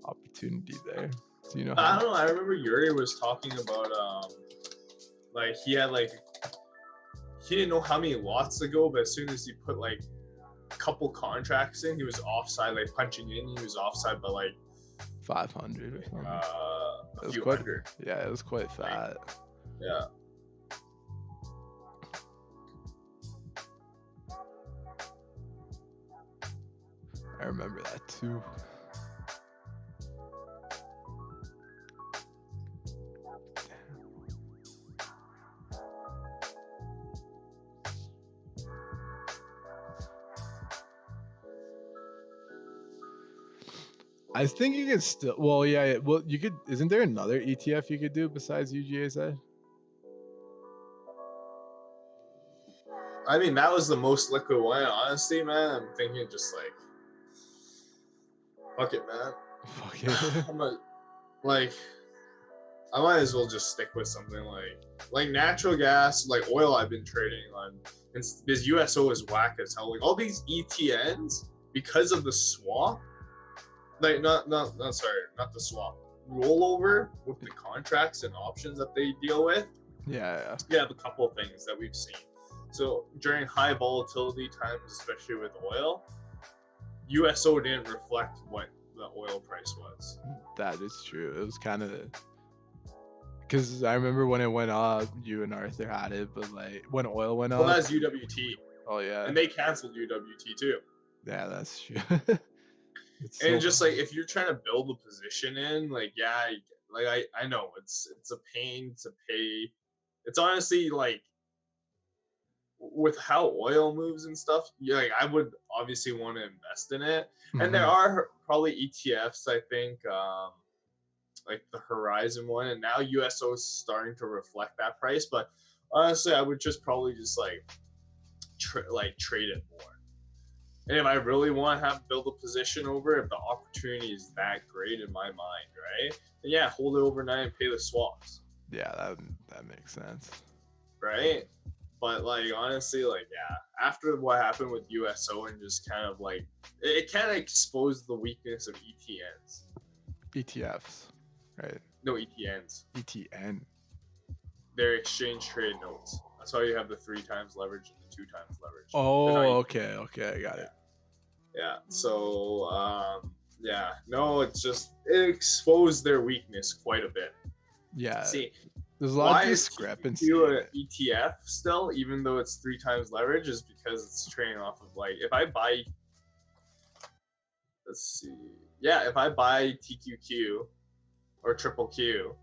opportunity there. So, you know,
I don't know. I remember Yuri was talking about like he didn't know how many lots to go, but as soon as he put like a couple contracts in, he was offside, like punching in. He was offside by like
500 or something.
A few hundred.
Yeah, it was quite fat.
Yeah.
I remember that too. I think you could still. Well, yeah. Well, you could. Isn't there another ETF you could do besides UGAZ?
I mean, that was the most liquid one. Honestly, man, I'm thinking just like, fuck it, man.
Fuck it.
I might as well just stick with something like natural gas, like oil. I've been trading on, and this USO is whack as hell. Like all these ETNs, because of the swap, like not the swap, rollover with the contracts and options that they deal with.
Yeah.
You have a couple of things that we've seen. So during high volatility times, especially with oil, USO didn't reflect what the oil price was.
That is true. It was kind of because I remember when it went up, you and Arthur had it, but like when oil went up.
Well, that's UWT.
Oh yeah.
And they canceled UWT too.
Yeah, that's true.
And just like if you're trying to build a position in, like yeah, like I know it's a pain to pay. It's honestly like with how oil moves and stuff, yeah, like I would obviously want to invest in it. Mm-hmm. And there are probably ETFs, I think, like the Horizon one, and now USO is starting to reflect that price. But honestly, I would just probably just like trade it more. And if I really want to build a position over, if the opportunity is that great in my mind, right? Then yeah, hold it overnight and pay the swaps.
Yeah, that makes sense.
Right? But like honestly, like yeah, after what happened with USO and just kind of like it kind of exposed the weakness of ETNs.
ETFs, right?
No, ETNs.
ETN.
They're exchange traded notes. That's why you have the 3 times leverage and the 2 times leverage.
Oh, okay, I got it.
Yeah. So yeah, no, it exposed their weakness quite a bit.
Yeah.
See,
there's a lot of discrepancy.
An ETF still, even though it's 3 times leverage, is because it's trading off of like if I buy. Let's see. Yeah, if I buy TQQ or Triple Q,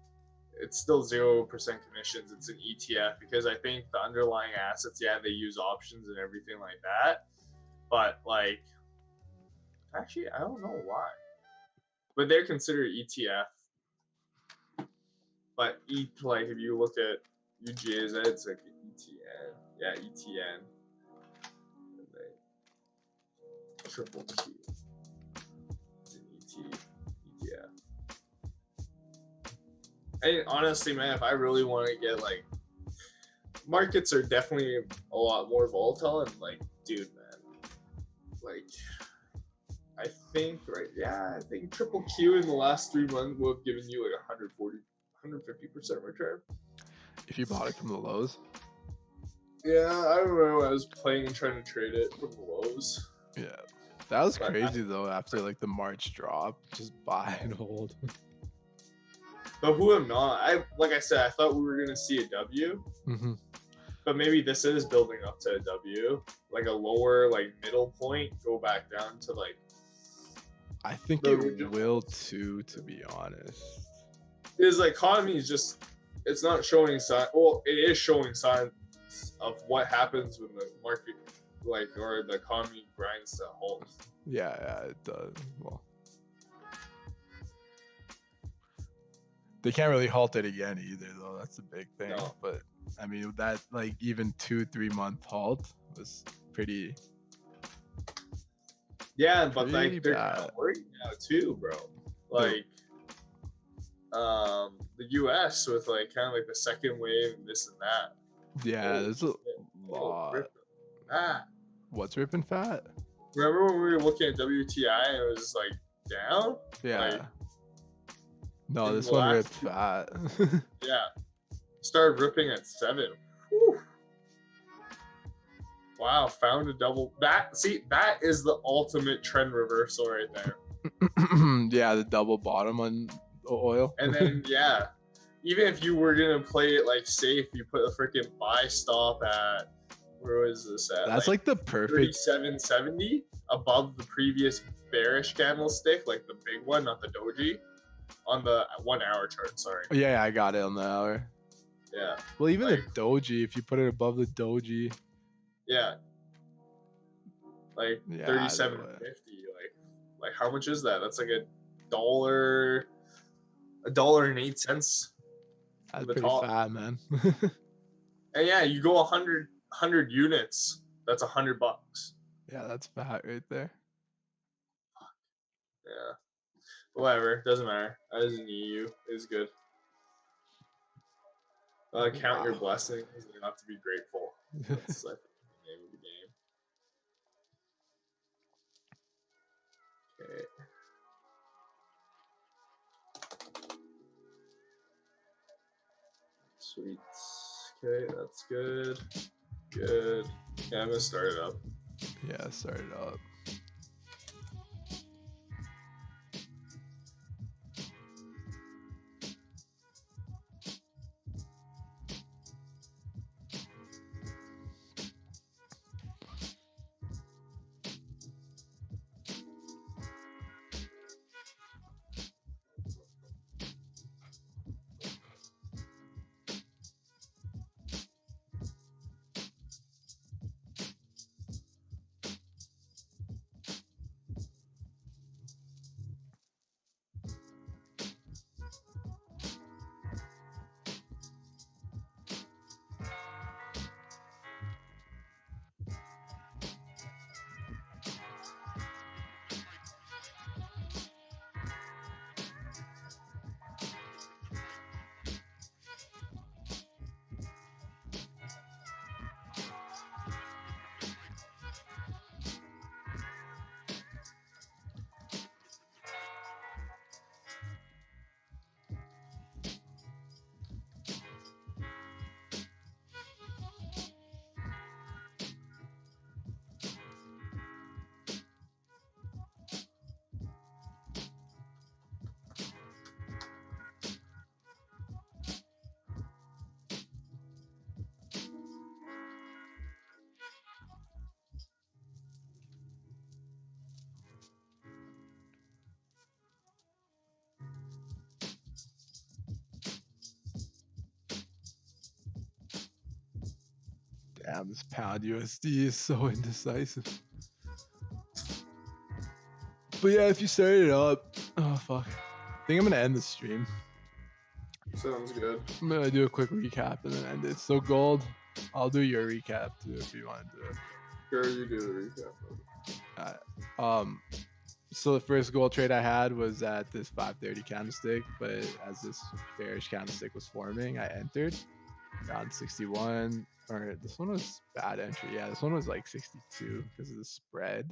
it's still 0% commissions. It's an ETF because I think the underlying assets, yeah, they use options and everything like that. But like, actually, I don't know why. But they're considered ETF. But like if you look at UGAZ, it's like ETN. Yeah, ETN. And then Triple Q. It's an ETF. And honestly, man, if I really want to get like, markets are definitely a lot more volatile and like, dude, man, like, I think I think Triple Q in the last 3 months would have given you like 150% return.
If you bought it from the lows?
Yeah, I remember when I was playing and trying to trade it from the lows.
Yeah. That was
But
crazy though. After like the March drop, just buy and hold.
But who am not? Like I said, I thought we were gonna see a W,
Mhm.
but maybe this is building up to a W, like a lower like middle point, go back down to like
I think
the
it
original.
will too, to be honest.
Is the economy is just it's not showing sign. Well, it is showing signs of what happens when the market or the economy grinds to a halt.
Yeah, it does. Well, they can't really halt it again either, though. That's the big thing.
No.
But I mean, that like even 2-3 month halt was pretty.
Yeah, but
Pretty
like they're
bad.
kind of worried now too, bro. Like the US with like kind of like the second wave and this and that.
Yeah, there's a lot.
Ah,
What's ripping fat?
remember when we were looking at WTI and it was like down?
Yeah.
Like,
No,
in
this
the
one
last-
ripped fat.
Yeah. Started ripping at 7. Whew. Wow, found a double. That is the ultimate trend reversal right there.
Yeah, the double bottom on oil.
And then yeah, even if you were gonna play it like safe, you put a freaking buy stop at where was this at?
That's like the perfect.
37.70 above the previous bearish candlestick, like the big one, not the doji, on the 1 hour chart. Sorry.
Yeah, I got it on the hour.
Yeah.
Well, even
Like-
the doji, if you put it above the doji.
Yeah. Like
Yeah,
37.50. Like how much is that? That's like $1, $1.08.
That's
the
pretty
top.
fat, man.
And yeah, you go 100 units. That's $100.
Yeah, that's fat right there.
Yeah. Whatever. Doesn't matter. I doesn't need you. It's good. Count your
Wow.
blessings and not to be grateful. That's like the name of the game. Okay. Sweet. Okay, that's good. Good. Yeah, I'm gonna start it up.
Yeah, start it up. Damn, this pound USD is so indecisive. But yeah, if you start it up, oh fuck. I think I'm gonna end the stream.
Sounds good.
I'm gonna do a quick recap and then end it. So gold, I'll do your recap too if you want to do it.
Sure, you do the recap.
So the first gold trade I had was at this 530 candlestick, but as this bearish candlestick was forming, I entered around 61. Or this one was bad entry. Yeah, this one was like 62 because of the spread.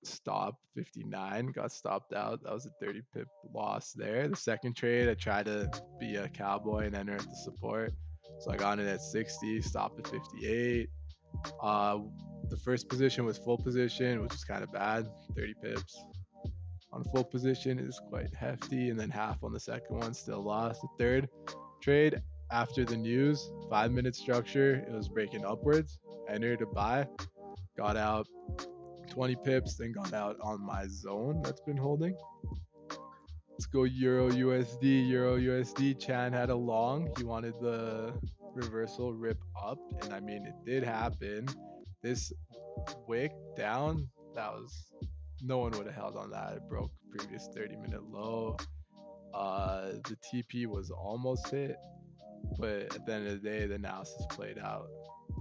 Stop 59, got stopped out. That was a 30 pip loss there. The second trade, I tried to be a cowboy and enter at the support. So I got in at 60, stopped at 58. The first position was full position, which is kind of bad, 30 pips. On full position is quite hefty, and then half on the second one, still lost. The third trade after the news, 5-minute structure, it was breaking upwards. Entered a buy, got out 20 pips, then got out on my zone that's been holding. Let's go Euro USD. Euro USD. Chan had a long. He wanted the reversal rip up, and I mean, it did happen. This wick down, that was, no one would have held on that. It broke previous 30-minute low. The TP was almost hit, but at the end of the day, the analysis played out.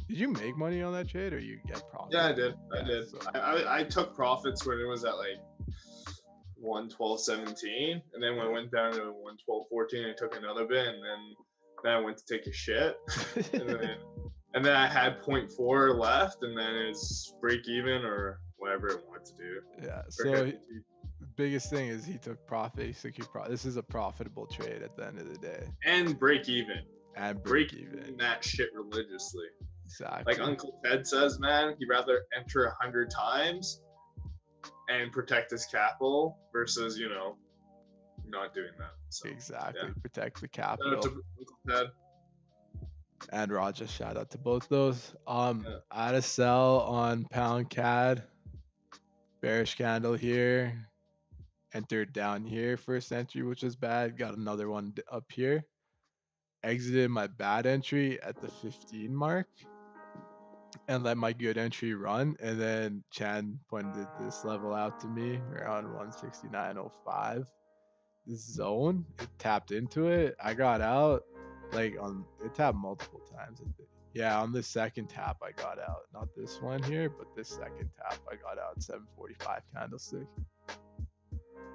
Did you make money on that trade, or you get profit?
Yeah, I did.
Yeah,
I did.
so-
I took profits when it was at like 112.17, and then when it went down to 112.14, I took another bit, and then I went to take a shit, and then I had 0.4 left, and then it's break even or whatever it wanted to do.
Yeah.
Or
So
hit the
biggest thing is he took profit. He secured profit. This is a profitable trade at the end of the day.
and break even.
And
Break
break
even
even.
that shit religiously.
Exactly.
Like Uncle Ted says, man, he'd rather enter 100 times and protect his capital versus, you know, not doing that. So,
Exactly.
yeah.
Protect the
Shout out
capital.
to Uncle Ted.
And Raja, shout out to both those.
Yeah.
I had a sell on pound CAD. Bearish candle here. Entered down here, first entry, which was bad. Got another one up here. Exited my bad entry at the 15 mark and let my good entry run. And then Chan pointed this level out to me around 169.05. This zone, it tapped into it. I got out like on it tapped multiple times. Yeah, on the second tap I got out. Not this one here, but this second tap I got out 745 candlestick.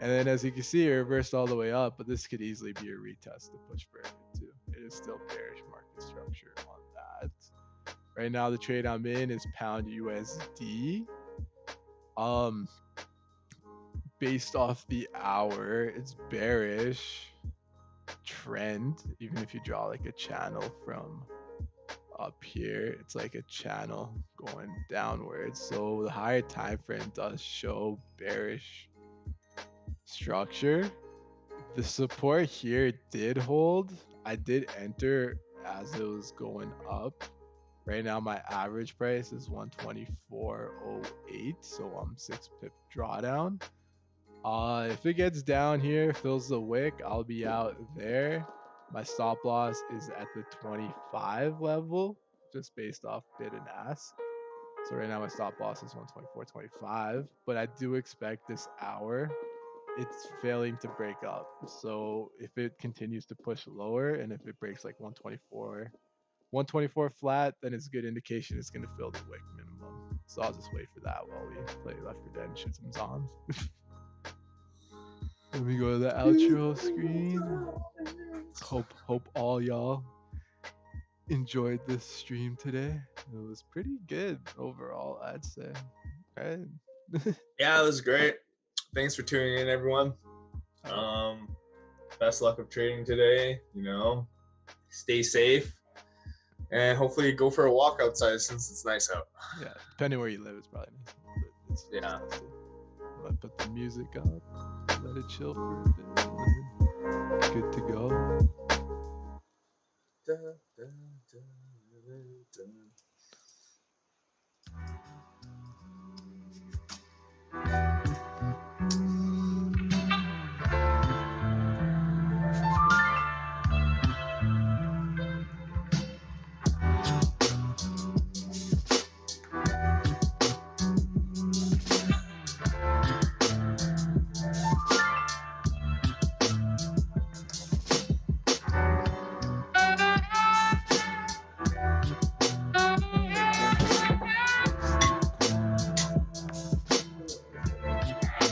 And then as you can see, it reversed all the way up, but this could easily be a retest to push further too. It is still bearish market structure on that. Right now the trade I'm in is pound USD. Based off the hour, it's bearish trend. Even if you draw like a channel from up here, it's like a channel going downwards. So the higher time frame does show bearish structure. The support here did hold. I did enter as it was going up. Right now my average price is 124.08, so I'm 6 pip drawdown. If it gets down here, fills the wick, I'll be out there. My stop loss is at the 25 level, just based off bid and ask. So right now my stop loss is 124.25, but I do expect this hour it's failing to break up. So if it continues to push lower, and if it breaks like 124 flat, then it's a good indication it's gonna fill the wick minimum. So I'll just wait for that while we play Left 4 Dead and shoot some zombies. Let me go to the outro screen. Hope all y'all enjoyed this stream today. It was pretty good overall, I'd say. Right?
Yeah, it was great. Thanks for tuning in, everyone. Best luck of trading today. You know, stay safe, and hopefully go for a walk outside since it's nice out.
Yeah, depending where you live, it's probably nice. But it's
Yeah.
I'm gonna put the music up, let it chill for a bit, and then good to go.